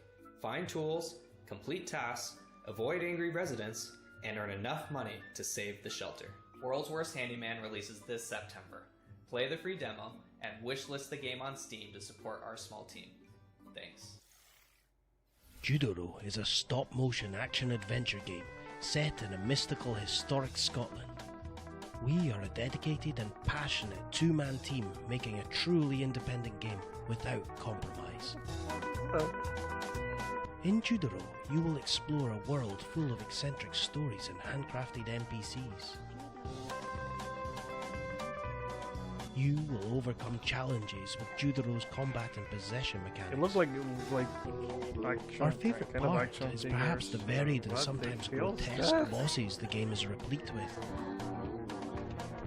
Find tools, complete tasks, avoid angry residents, and earn enough money to save the shelter. World's Worst Handyman releases this September. Play the free demo and wishlist the game on Steam to support our small team. Thanks. Judoro is a stop-motion action-adventure game set in a mystical historic Scotland. We are a dedicated and passionate two-man team making a truly independent game without compromise. In Judoro, you will explore a world full of eccentric stories and handcrafted NPCs. You will overcome challenges with Judoro's combat and possession mechanics. It looks like action. Our favourite kind of part action is perhaps the figures. varied and What sometimes they feel? grotesque bosses the game is replete with.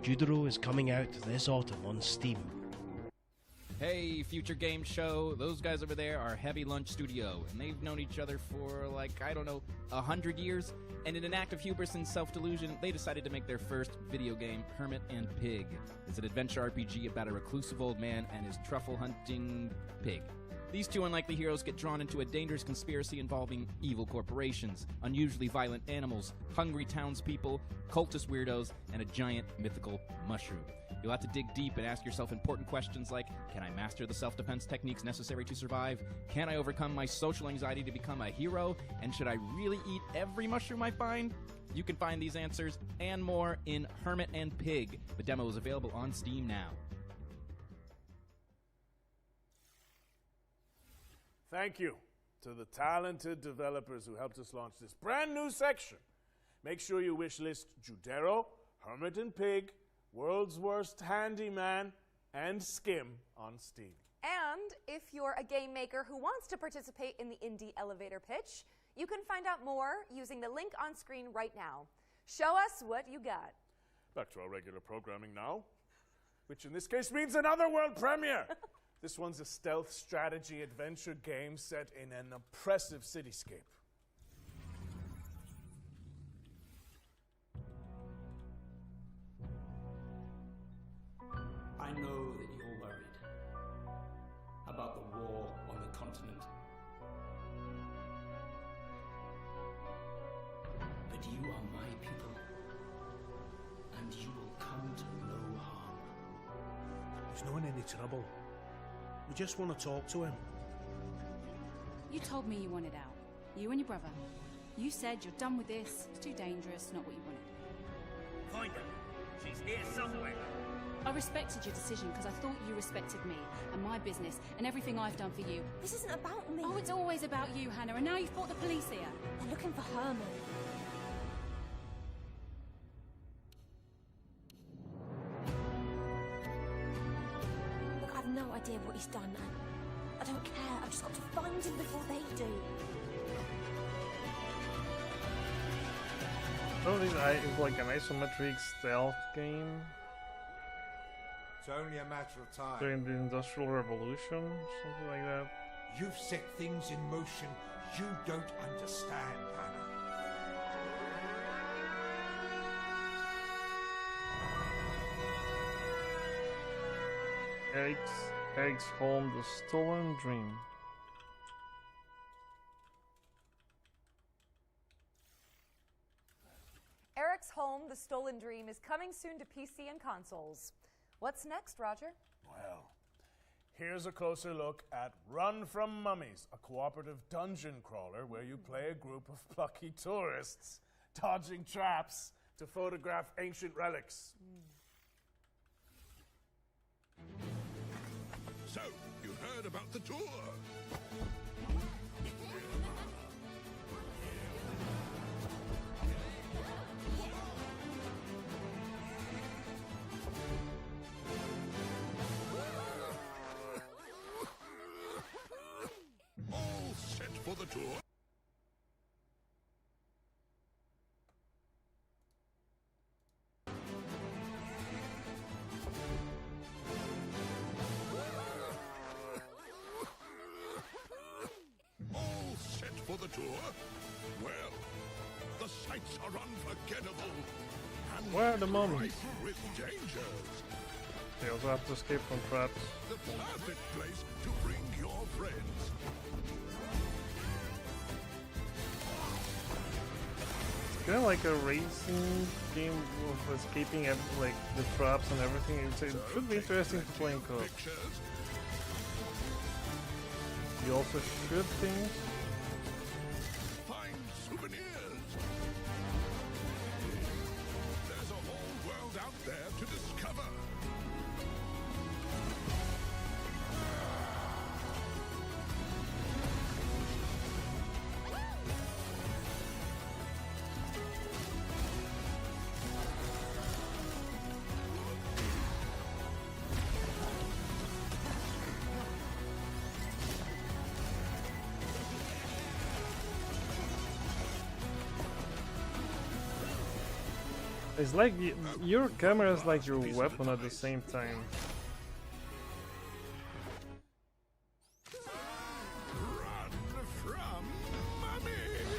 Judoro is coming out this autumn on Steam. Hey, Future Game Show. Those guys over there are Heavy Lunch Studio, and they've known each other for, 100 years. And in an act of hubris and self-delusion, they decided to make their first video game, Hermit and Pig. It's an adventure RPG about a reclusive old man and his truffle-hunting pig. These two unlikely heroes get drawn into a dangerous conspiracy involving evil corporations, unusually violent animals, hungry townspeople, cultist weirdos, and a giant mythical mushroom. You'll have to dig deep and ask yourself important questions like, can I master the self-defense techniques necessary to survive? Can I overcome my social anxiety to become a hero? And should I really eat every mushroom I find? You can find these answers and more in Hermit and Pig. The demo is available on Steam now. Thank you to the talented developers who helped us launch this brand new section. Make sure you wishlist Judero, Hermit and Pig, World's Worst Handyman, and Skim on Steam. And if you're a game maker who wants to participate in the indie elevator pitch, you can find out more using the link on screen right now. Show us what you got. Back to our regular programming now, which in this case means another world premiere. This one's a stealth strategy adventure game set in an oppressive cityscape. I know that you're worried about the war on the continent. But you are my people, and you will come to no harm. He's not in any trouble. We just want to talk to him. You told me you wanted out. You and your brother. You said you're done with this. It's too dangerous, not what you wanted. Find her. She's here somewhere. I respected your decision because I thought you respected me and my business and everything I've done for you. This isn't about me. Oh, it's always about you, Hannah, and now you've brought the police here. They're looking for Herman. Look, I have no idea what he's done, and I don't care. I've just got to find him before they do. Oh, this is like an isometric stealth game It's only a matter of time. during the Industrial Revolution, something like that. You've set things in motion you don't understand, Hannah. Eric's Home, The Stolen Dream. Eric's Home, The Stolen Dream is coming soon to PC and consoles. What's next, Roger? Well, here's a closer look at Run from Mummies, a cooperative dungeon crawler where you play a group of plucky tourists dodging traps to photograph ancient relics. So, you heard about the tour? All set for the tour? All set for the tour? Well, the sights are unforgettable. And Where are the mummies? rife with dangers. They also have to escape from traps. The perfect place to bring your friends. It's kind of like a racing game of escaping like the traps and everything. It should be interesting to play in co-op. You also shoot things. Find souvenirs. There's a whole world out there to discover. It's like your camera is like your weapon at the same time. Run from mummies.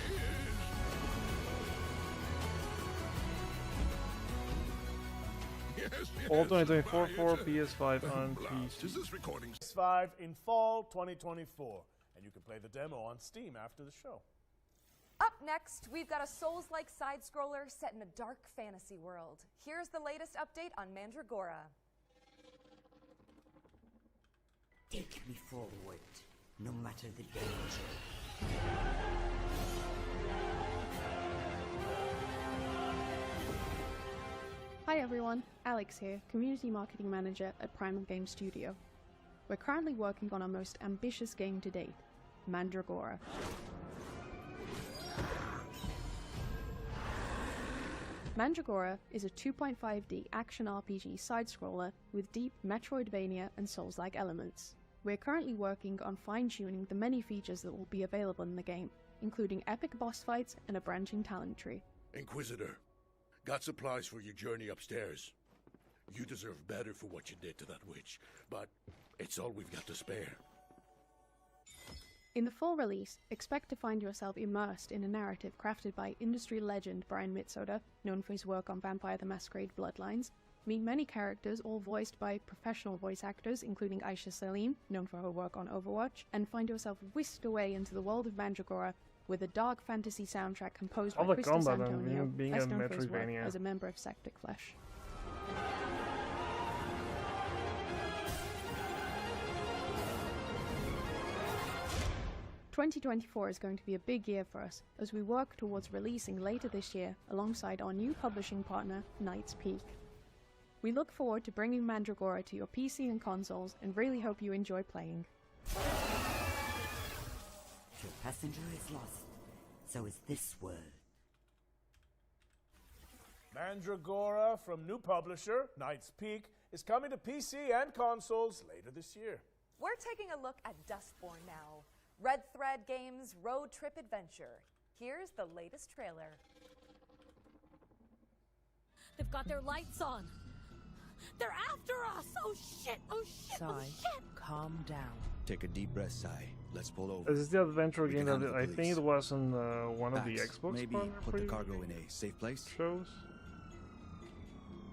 Yes, All yes, 2024 for quiet. PS5 and Blast, PC. is this recording? PS5 in fall 2024, and you can play the demo on Steam after the show. Up next, we've got a Souls-like side-scroller set in a dark fantasy world. Here's the latest update on Mandragora. Take me forward, no matter the danger. Hi everyone, Alex here, Community Marketing Manager at Primal Game Studio. We're currently working on our most ambitious game to date, Mandragora. Mandragora is a 2.5D action RPG side-scroller with deep Metroidvania and Souls-like elements. We're currently working on fine-tuning the many features that will be available in the game, including epic boss fights and a branching talent tree. Inquisitor, got supplies for your journey upstairs. You deserve better for what you did to that witch, but it's all we've got to spare. In the full release, expect to find yourself immersed in a narrative crafted by industry legend Brian Mitsoda, known for his work on Vampire the Masquerade Bloodlines. Meet many characters, all voiced by professional voice actors, including Aisha Salim, known for her work on Overwatch, and find yourself whisked away into the world of Mandragora with a dark fantasy soundtrack composed All by the Christos combat and Antonio, being best a known for his work Metroidvania. as a member of Septic Flesh. "2024 is going to be a big year for us as we work towards releasing later this year alongside our new publishing partner, Knight's Peak. We look forward to bringing Mandragora to your PC and consoles and really hope you enjoy playing." Your passenger is lost. So is this world. Mandragora from new publisher, Knight's Peak, is coming to PC and consoles later this year. We're taking a look at Dustborn now. Red Thread Games' road trip adventure. Here's the latest trailer. They've got their lights on. They're after us! Oh shit! Oh shit! Oh Sai, shit! calm down. Take a deep breath, Sai. Let's pull over. This is the adventure We game can that handle the I think police. it was on one of the Pax, Xbox maybe partner put the cargo in a safe place. shows.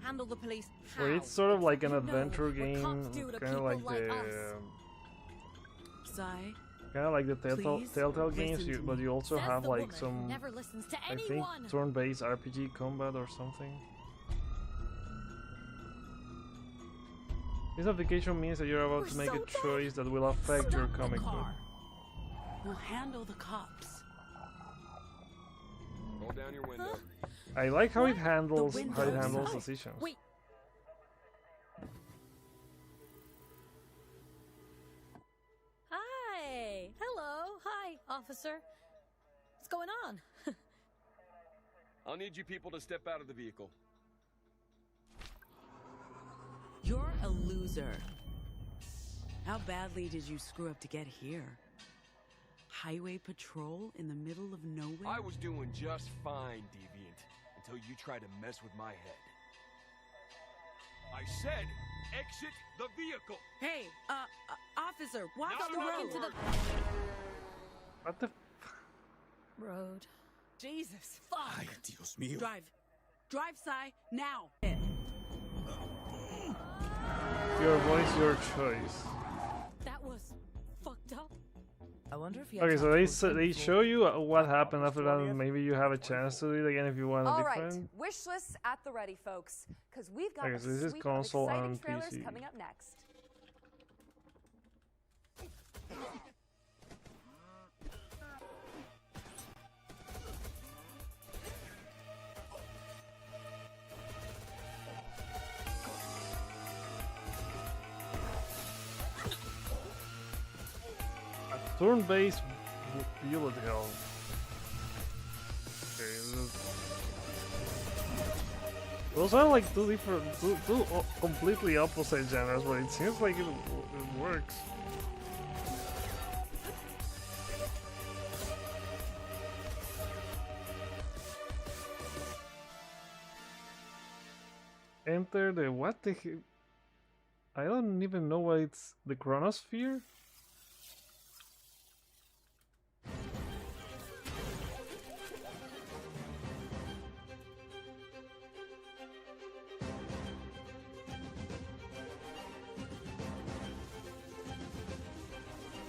Handle the police. Where How? it's sort of like an No, adventure what game, cops do to kind of like people like the us. Sigh. kind of like the Please Telltale games, listen to but me. you also Says have the like woman who some, never listens to I think, anyone. turn-based RPG combat or something. This application means that you're about to make a choice that will affect your comic book. We'll handle the cops. Roll down your window. I like how it handles windows. decisions. Wait. Hi. Hello. Hi, officer. What's going on? I'll need you people to step out of the vehicle. You're a loser. How badly did you screw up to get here? Highway patrol in the middle of nowhere? I was doing just fine, Deviant, until you tried to mess with my head. I said, exit the vehicle! Hey, officer, watch Not the another road! word. What the? Road. Jesus, fuck! Ay, Dios mío. Drive, Si, now! Your voice, your choice. That was fucked up. I wonder if you Okay, so they show you what happened after that, and maybe you have a chance to do it again if you want a All right, different. wish lists at the ready, folks, because we've got Okay, a so this is sweep console of exciting and trailers PC. coming up next. Turn-based bullet hell. Okay, those are like two completely opposite genres, but it seems like it works. Enter the what the heck? I don't even know why it's the Chronosphere.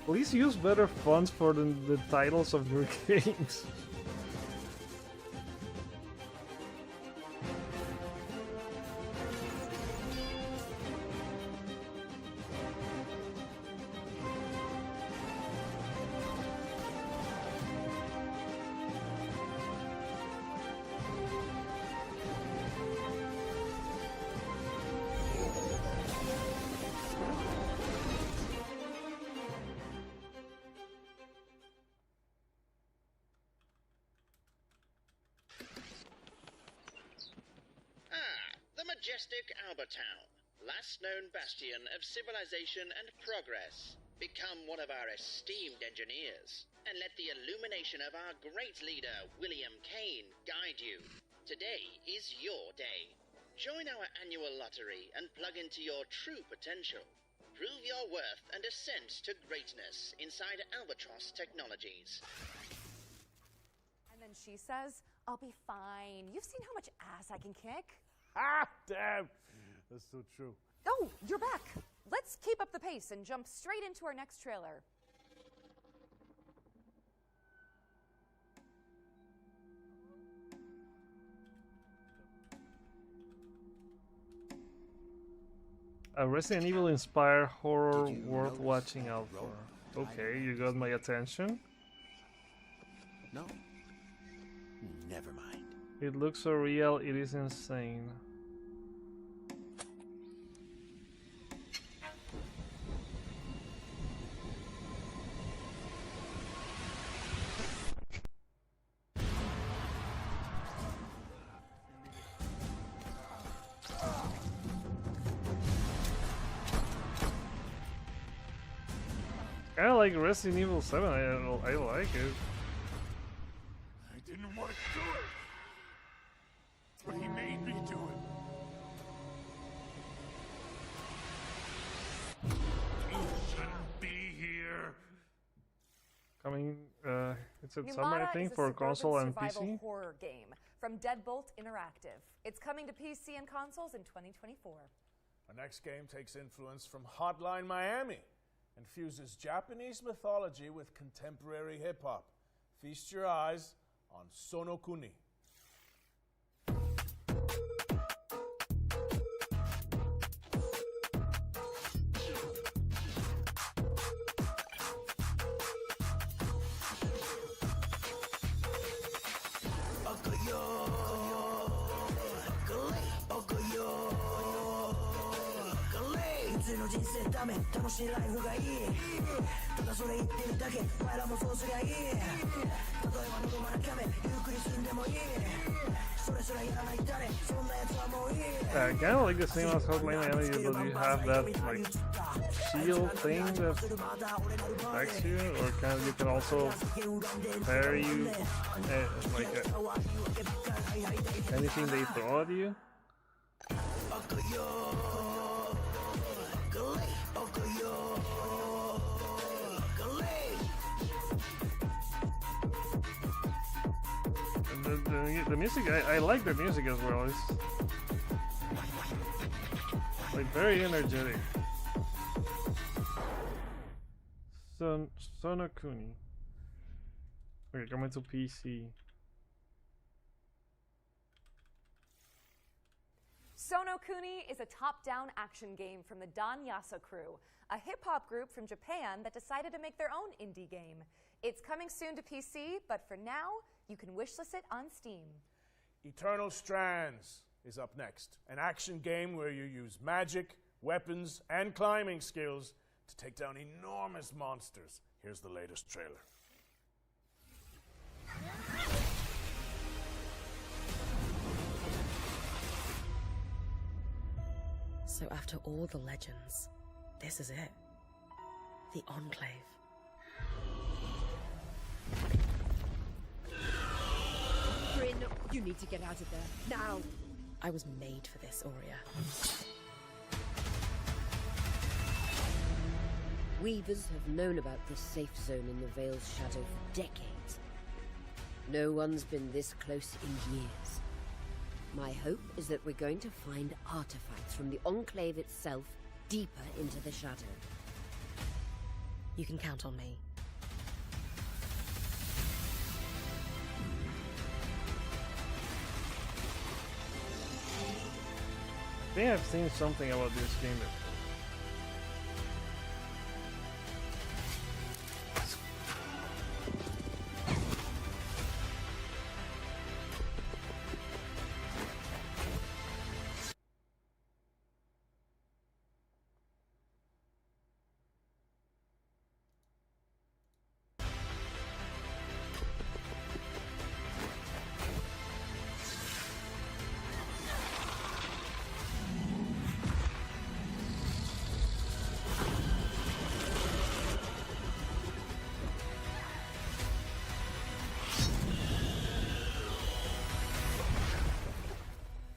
Please use better fonts for the titles of your games. The majestic Albertown, last known bastion of civilization and progress. Become one of our esteemed engineers, and let the illumination of our great leader, William Kane, guide you. Today is your day. Join our annual lottery and plug into your true potential. Prove your worth and ascend to greatness inside Albatross Technologies. And then she says, I'll be fine. You've seen how much ass I can kick. Ah, damn. That's so true. Oh, you're back. Let's keep up the pace and jump straight into our next trailer. A Resident Evil inspired horror worth watching out for. Okay, you got my attention. No. Never mind. It looks so real, it is insane. Kinda like Resident Evil 7, I like it. I didn't want to do it, but he made me do it. You shouldn't be here. Coming, it's at Numata summer, I think, is a for suburban console and survival PC. horror game from Deadbolt Interactive. It's coming to PC and consoles in 2024. Our next game takes influence from Hotline Miami and fuses Japanese mythology with contemporary hip-hop. Feast your eyes on Sonokuni. I kind of like the same as Hotline Miami, but you have that like shield thing that attacks you, or you can also parry anything they throw at you. And the music, I like the music as well. It's like very energetic. Sonokuni. Okay, coming to PC. Sonokuni is a top-down action game from the Don Yasa crew, a hip-hop group from Japan that decided to make their own indie game. It's coming soon to PC, but for now, you can wishlist it on Steam. Eternal Strands is up next, an action game where you use magic, weapons, and climbing skills to take down enormous monsters. Here's the latest trailer. So after all the legends, this is it. The Enclave. Bryn, you need to get out of there, now! I was made for this, Aurea. Weavers have known about this safe zone in the Vale's shadow for decades. No one's been this close in years. My hope is that we're going to find artifacts from the Enclave itself deeper into the shadow. You can count on me. I think I've seen something about this game before.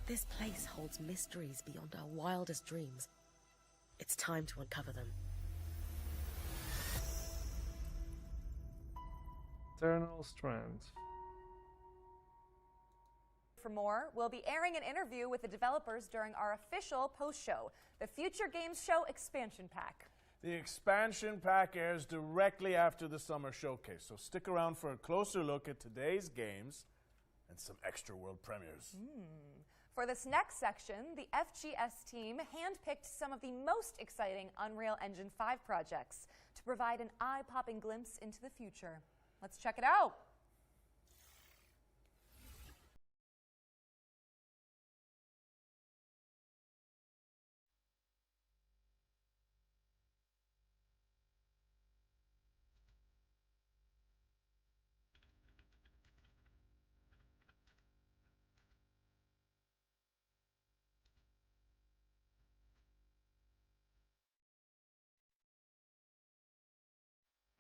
This place holds mysteries beyond our wildest dreams. It's time to uncover them. Eternal Strands. For more, we'll be airing an interview with the developers during our official post-show, the Future Games Show Expansion Pack. The expansion pack airs directly after the summer showcase, so stick around for a closer look at today's games and some extra world premieres. For this next section, the FGS team handpicked some of the most exciting Unreal Engine 5 projects to provide an eye-popping glimpse into the future. Let's check it out.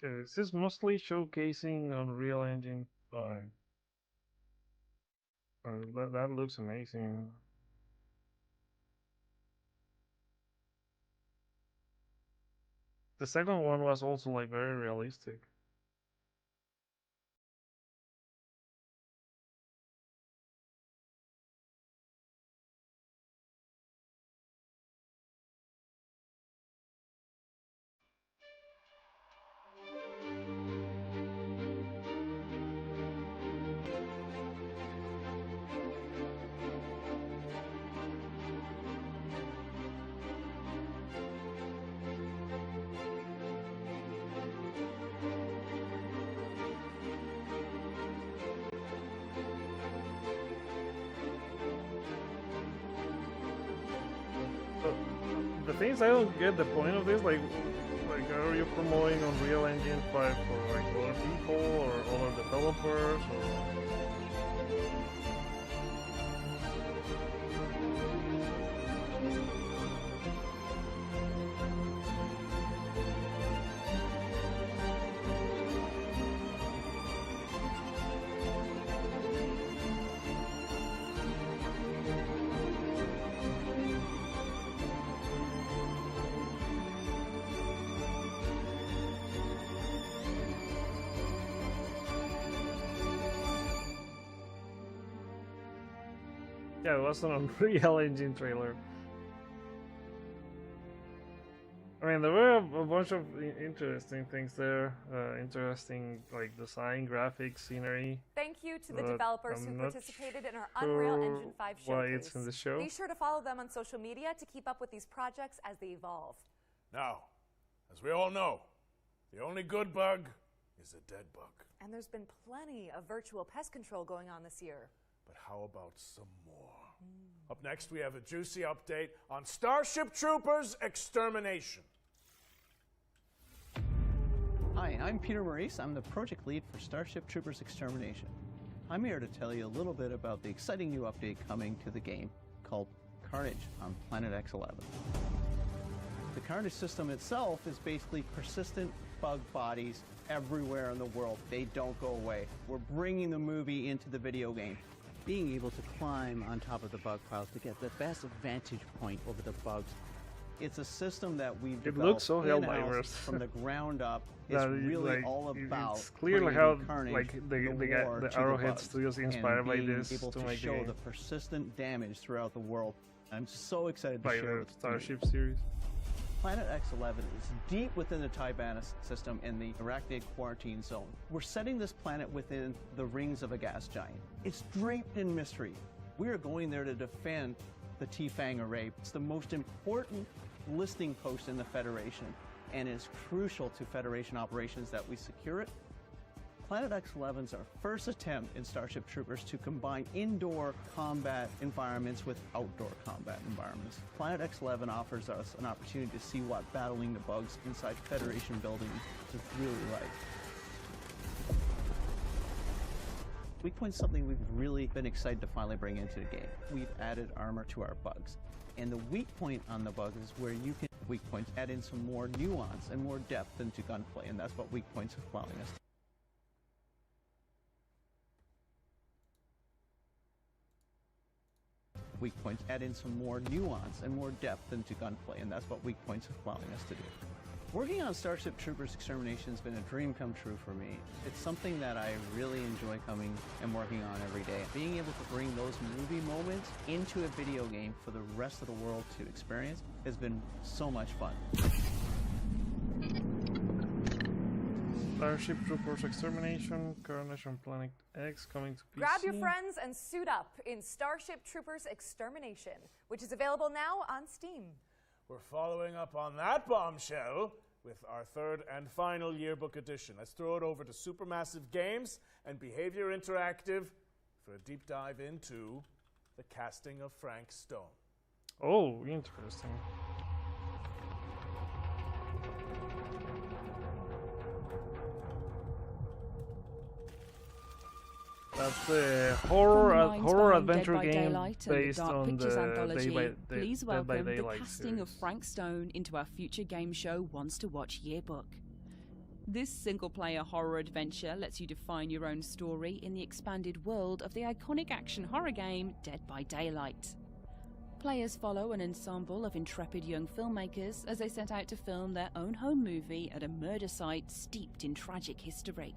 Okay, this is mostly showcasing Unreal Engine 5. That looks amazing. The second one was also like very realistic. the thing is, I don't get the point of this. Like are you promoting Unreal Engine 5 for like other people or other developers or? Yeah, it was an Unreal Engine trailer. I mean, there were a bunch of interesting things there. Interesting, like design, graphics, scenery. Thank you to the developers who participated in our Unreal Engine 5 showcase. Why it's in the show. Be sure to follow them on social media to keep up with these projects as they evolve. Now, as we all know, the only good bug is a dead bug. And there's been plenty of virtual pest control going on this year. But how about some more? Up next, we have a juicy update on Starship Troopers Extermination. Hi, I'm Peter Maurice. I'm the project lead for Starship Troopers Extermination. I'm here to tell you a little bit about the exciting new update coming to the game called Carnage on Planet X11. The Carnage system itself is basically persistent bug bodies everywhere in the world. They don't go away. We're bringing the movie into the video game. Being able to climb on top of the bug piles to get the best vantage point over the bugs. It's a system that we've It developed looks so Helldivers from the ground up. It's really all about it's clear like how Carnage, like the Arrowhead Studios inspired by this able to to make show the game. the persistent damage throughout the world. I'm so excited to By share the it. Starship series. Planet X11 is deep within the Tibana system in the Arachnid Quarantine Zone. We're setting this planet within the rings of a gas giant. It's draped in mystery. We are going there to defend the T-Fang array. It's the most important listing post in the Federation, and it's crucial to Federation operations that we secure it. Planet X11 is our first attempt in Starship Troopers to combine indoor combat environments with outdoor combat environments. Planet X11 offers us an opportunity to see what battling the bugs inside Federation buildings is really like. Weak Point's something we've really been excited to finally bring into the game. We've added armor to our bugs. And the weak point on the bugs is where you can weak points add in some more nuance and more depth into gunplay, and that's what weak points is allowing us to. Weak points add in some more nuance and more depth into gunplay, and that's what weak points is allowing us to do. Working on Starship Troopers Extermination has been a dream come true for me. It's something that I really enjoy coming and working on every day. Being able to bring those movie moments into a video game for the rest of the world to experience has been so much fun. Starship Troopers Extermination, Carnage on Planet X coming to PC. Grab your friends and suit up in Starship Troopers Extermination, which is available now on Steam. We're following up on that bombshell with our third and final yearbook edition. Let's throw it over to Supermassive Games and Behavior Interactive for a deep dive into the casting of Frank Stone. Oh, interesting. That's a horror adventure game based on the Please Dead by welcome the Daylight casting series. of Frank Stone into our future game show Wants to Watch Yearbook. This single-player horror adventure lets you define your own story in the expanded world of the iconic action horror game Dead by Daylight. Players follow an ensemble of intrepid young filmmakers as they set out to film their own home movie at a murder site steeped in tragic history.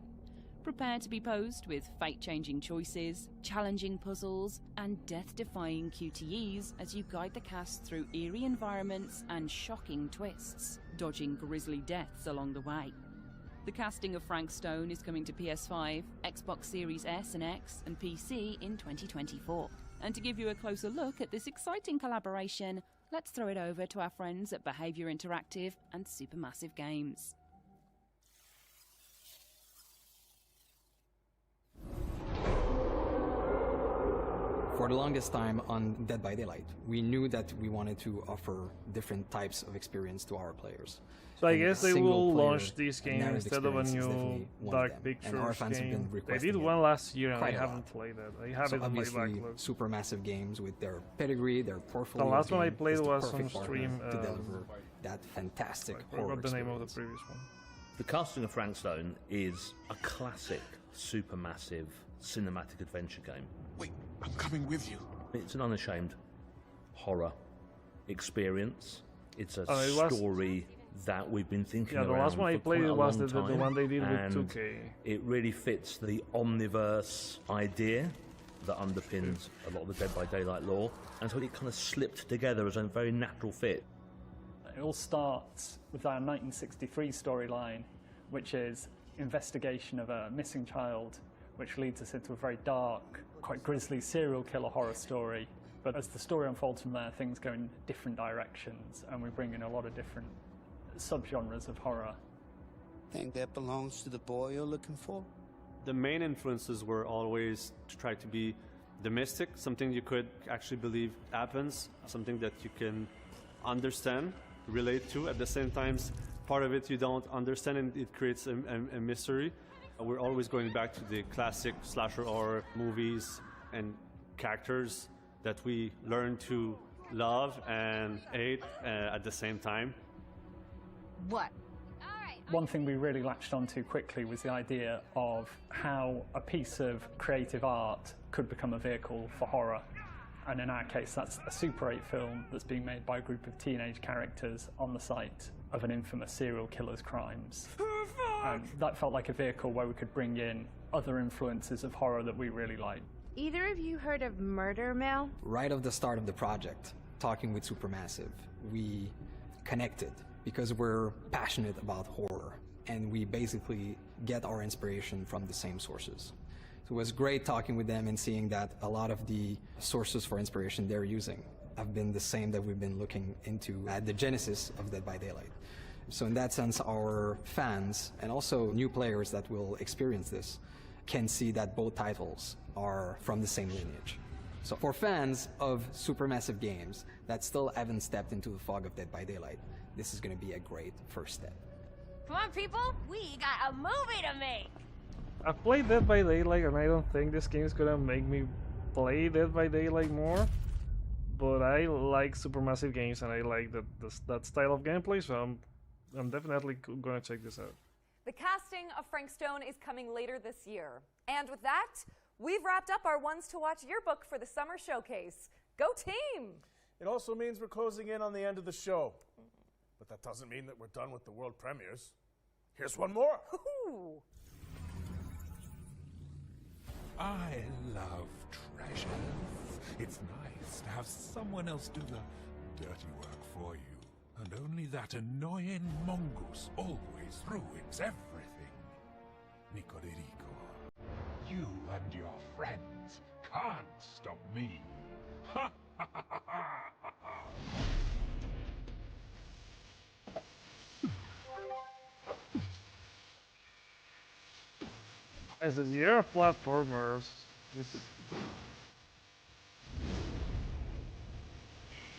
Prepare to be posed with fate-changing choices, challenging puzzles, and death-defying QTEs as you guide the cast through eerie environments and shocking twists, dodging grisly deaths along the way. The casting of Frank Stone is coming to PS5, Xbox Series S and X, and PC in 2024. And to give you a closer look at this exciting collaboration, let's throw it over to our friends at Behavior Interactive and Supermassive Games. For the longest time on Dead by Daylight, we knew that we wanted to offer different types of experience to our players. So I guess they will launch this game instead of a new Dark Pictures game. They did one last year and I haven't played it. I have it on my backlog. Supermassive games with their pedigree, their portfolio. The last one I played was on stream. To deliver that fantastic horror experience. The name of the previous one. The casting of Frank Stone is a classic, supermassive cinematic adventure game. Wait, I'm coming with you. It's an unashamed horror experience. It's a story that we've been thinking around. Yeah, the last one I played was the one they did and with 2K. It really fits the omniverse idea that underpins a lot of the Dead by Daylight lore, and so it kind of slipped together as a very natural fit. It all starts with our 1963 storyline, which is investigation of a missing child, which leads us into a very dark, quite grisly serial killer horror story. But as the story unfolds from there, things go in different directions, and we bring in a lot of different subgenres of horror. Think that belongs to the boy you're looking for? The main influences were always to try to be the mystic, something you could actually believe happens, something that you can understand, relate to. At the same time, part of it you don't understand and it creates a mystery. We're always going back to the classic slasher horror movies and characters that we learn to love and hate at the same time. What? One thing we really latched onto quickly was the idea of how a piece of creative art could become a vehicle for horror. And in our case, that's a Super 8 film that's being made by a group of teenage characters on the site of an infamous serial killer's crimes. And that felt like a vehicle where we could bring in other influences of horror that we really like. Either of you heard of Murder Mill? Right at the start of the project, talking with Supermassive, we connected because we're passionate about horror and we basically get our inspiration from the same sources. So it was great talking with them and seeing that a lot of the sources for inspiration they're using have been the same that we've been looking into at the genesis of Dead by Daylight. So in that sense, our fans and also new players that will experience this can see that both titles are from the same lineage. So for fans of supermassive games that still haven't stepped into the fog of Dead by Daylight, this is going to be a great first step. Come on, people, we got a movie to make! I've played Dead by Daylight and I don't think this game is going to make me play Dead by Daylight more. But I like supermassive games and I like that style of gameplay, so I'm definitely going to check this out. The casting of Frank Stone is coming later this year. And with that, we've wrapped up our Ones to Watch yearbook for the Summer Showcase. Go team! It also means we're closing in on the end of the show. But that doesn't mean that we're done with the world premieres. Here's one more. Ooh. I love treasures. It's nice to have someone else do the dirty work for you. And only that annoying mongoose always ruins everything. Nicoririco, you and your friends can't stop me. Ha ha ha ha ha! As a year of platformers,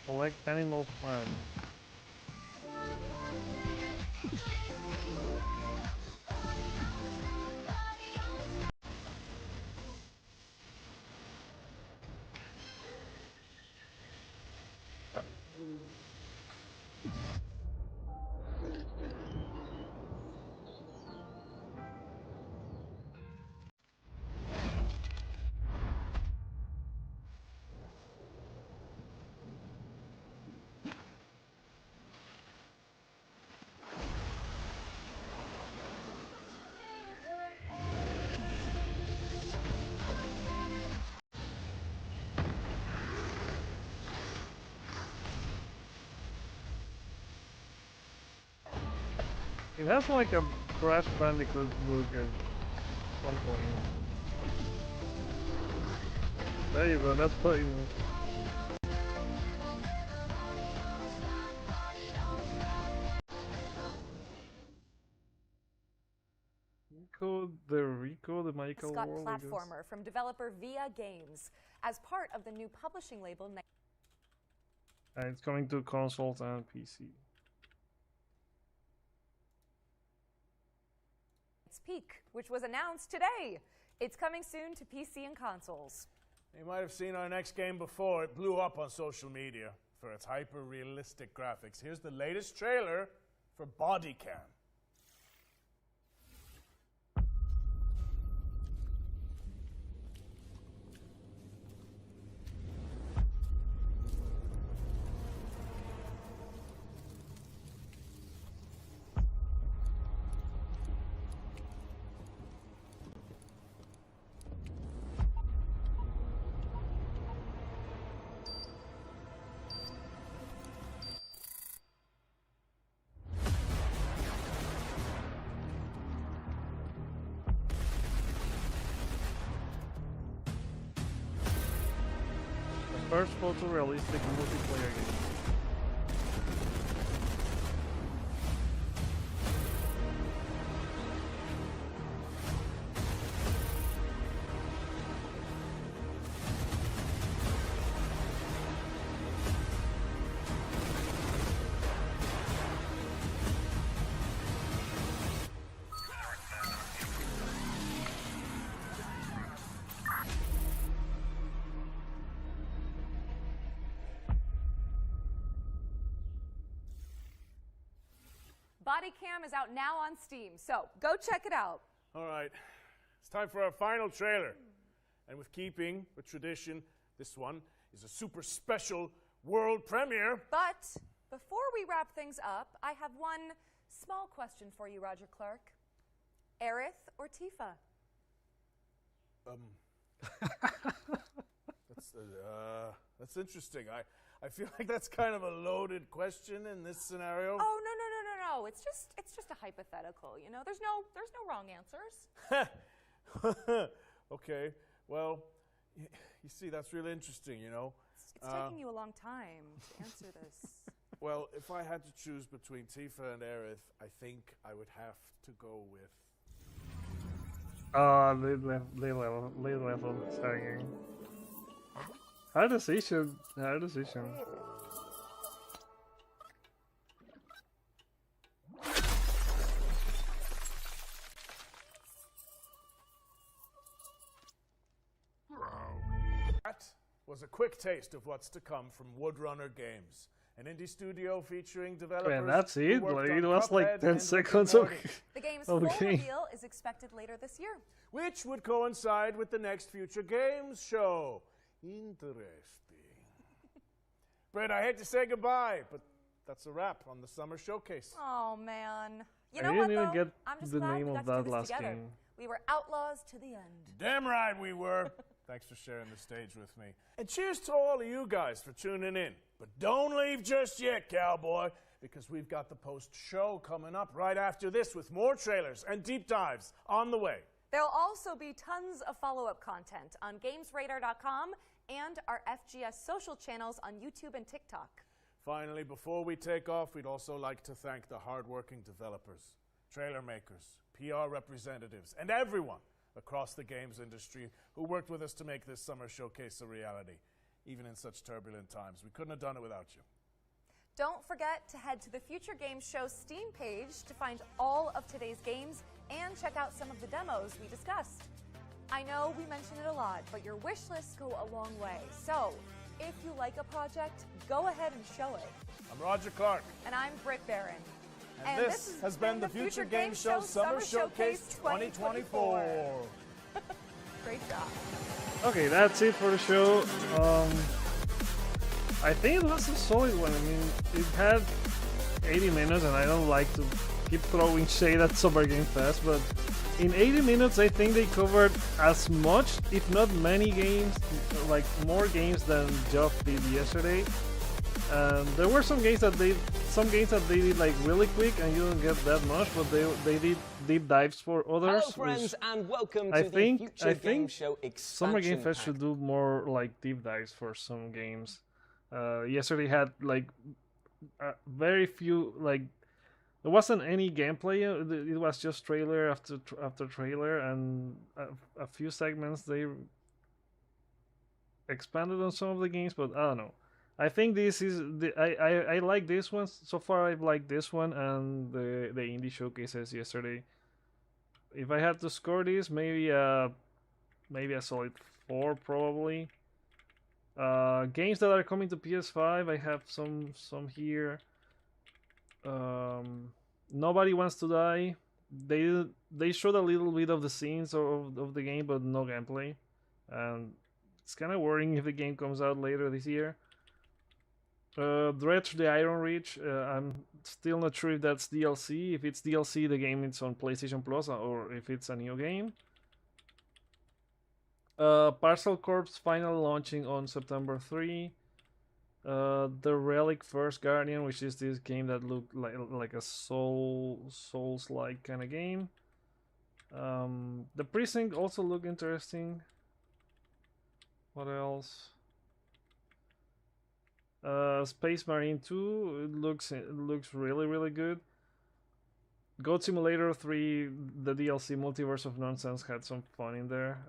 collect Animal Farm. It has like a Crash Bandicoot look at some point. There you go, that's what you know. Rico the Magic Like a mascot world, I guess. platformer from developer Via Games as part of the new publishing label And it's coming to consoles and PC. Night's Peak, which was announced today. It's coming soon to PC and consoles. You might have seen our next game before. It blew up on social media for its hyper-realistic graphics. Here's the latest trailer for Body Cam. First photorealistic multiplayer game. Body Cam is out now on Steam, so go check it out. All right, it's time for our final trailer. And with keeping with tradition, this one is a super special world premiere. But before we wrap things up, I have one small question for you, Roger Clark. Aerith or Tifa? That's interesting. I feel like that's kind of a loaded question in this scenario. Oh, no. It's just a hypothetical, you know? There's no wrong answers. Okay, well, you see, that's really interesting, you know? It's taking you a long time to answer this. Well, if I had to choose between Tifa and Aerith, I think I would have to go with... Lead level tagging. Hard decision. That was a quick taste of what's to come from Woodrunner Games, an indie studio featuring developers. And that's it. who worked It on was like Cuphead 10 and seconds. Rick and Okay. The game's full reveal is expected later this year. Which would coincide with the next Future Games show. Interesting. Brett, I hate to say goodbye, but that's a wrap on the Summer Showcase. Oh, man. You I know didn't what, even though? get I'm just the glad name we of got to that do this last together. game. We were outlaws to the end. Damn right we were. Thanks for sharing the stage with me. And cheers to all of you guys for tuning in. But don't leave just yet, cowboy, because we've got the post-show coming up right after this with more trailers and deep dives on the way. There'll also be tons of follow-up content on GamesRadar.com and our FGS social channels on YouTube and TikTok. Finally, before we take off, we'd also like to thank the hardworking developers, trailer makers, PR representatives, and everyone across the games industry who worked with us to make this summer showcase a reality, even in such turbulent times. We couldn't have done it without you. Don't forget to head to the Future Games Show Steam page to find all of today's games and check out some of the demos we discussed. I know we mention it a lot, but your wish lists go a long way. So, if you like a project, go ahead and show it. I'm Roger Clark. And I'm Britt Barron. And this has been the Future Games Show Summer Showcase 2024. Great job. Okay, that's it for the show. I think it was a solid one. I mean, it had 80 minutes, and I don't like to keep throwing shade at Summer Game Fest, but in 80 minutes, I think they covered as much, if not many games, like more games than Geoff did yesterday. There were some games that they did like really quick, and you don't get that much, but they did deep dives for others. Hello, friends, and welcome to the Future Game Show Expansion Summer Game Fest Pack. should do more like deep dives for some games. Yesterday had like very few like There wasn't any gameplay. It was just trailer after trailer, and a few segments. They expanded on some of the games, but I don't know. I think this is I like this one so far. I've liked this one and the indie showcases yesterday. If I had to score this, maybe a solid 4 probably. Games that are coming to PS5, I have some here. Nobody Wants to Die. They showed a little bit of the scenes of the game, but no gameplay, and it's kind of worrying if the game comes out later this year. Dredge the Iron Reach. I'm still not sure if that's DLC. If it's DLC, the game is on PlayStation Plus, or if it's a new game. Parcel Corps finally launching on September 3. The Relic First Guardian, which is this game that looked like a Souls-like kind of game. The Precinct also looked interesting. What else? Space Marine 2, it looks really good. Goat Simulator 3, the DLC Multiverse of Nonsense had some fun in there.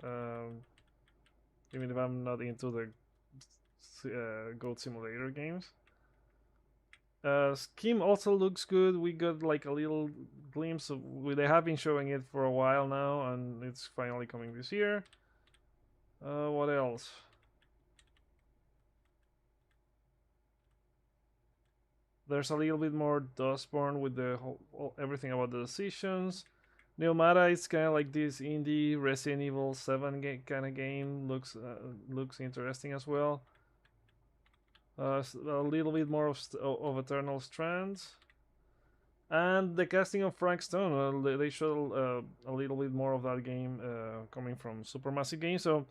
Even if I'm not into the Goat Simulator games. Scheme also looks good. We got like a little glimpse of. They have been showing it for a while now, and it's finally coming this year. What else? There's a little bit more Dustborn with the everything about the decisions. Neomata is kind of like this indie Resident Evil 7 kind of game. Looks interesting as well. A little bit more of Eternal Strands. And the casting of Frank Stone. They showed a little bit more of that game coming from Supermassive Games. So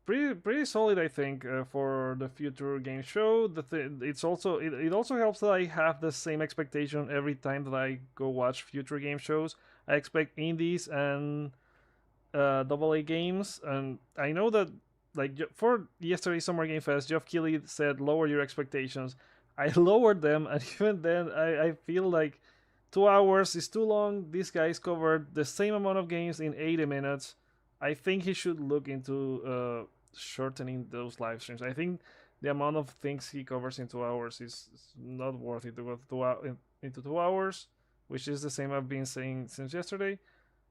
pretty solid, I think, for the future game show. It also helps that I have the same expectation every time that I go watch future game shows. I expect indies and AA games, and I know that like for yesterday's Summer Game Fest, Geoff Keighley said lower your expectations. I lowered them, and even then I feel like 2 hours is too long. This guy's covered the same amount of games in 80 minutes. I think he should look into shortening those live streams. I think the amount of things he covers in 2 hours is not worth it to go into 2 hours, which is the same I've been saying since yesterday.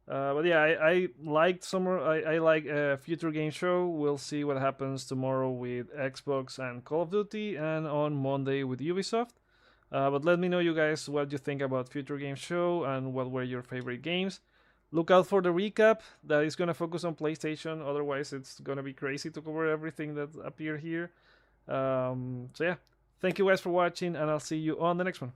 But yeah, I liked Summer. I like Future Game Show. We'll see what happens tomorrow with Xbox and Call of Duty, and on Monday with Ubisoft. But let me know, you guys, what you think about Future Game Show and what were your favorite games. Look out for the recap that is going to focus on PlayStation. Otherwise, it's going to be crazy to cover everything that appeared here. So yeah, thank you guys for watching, and I'll see you on the next one.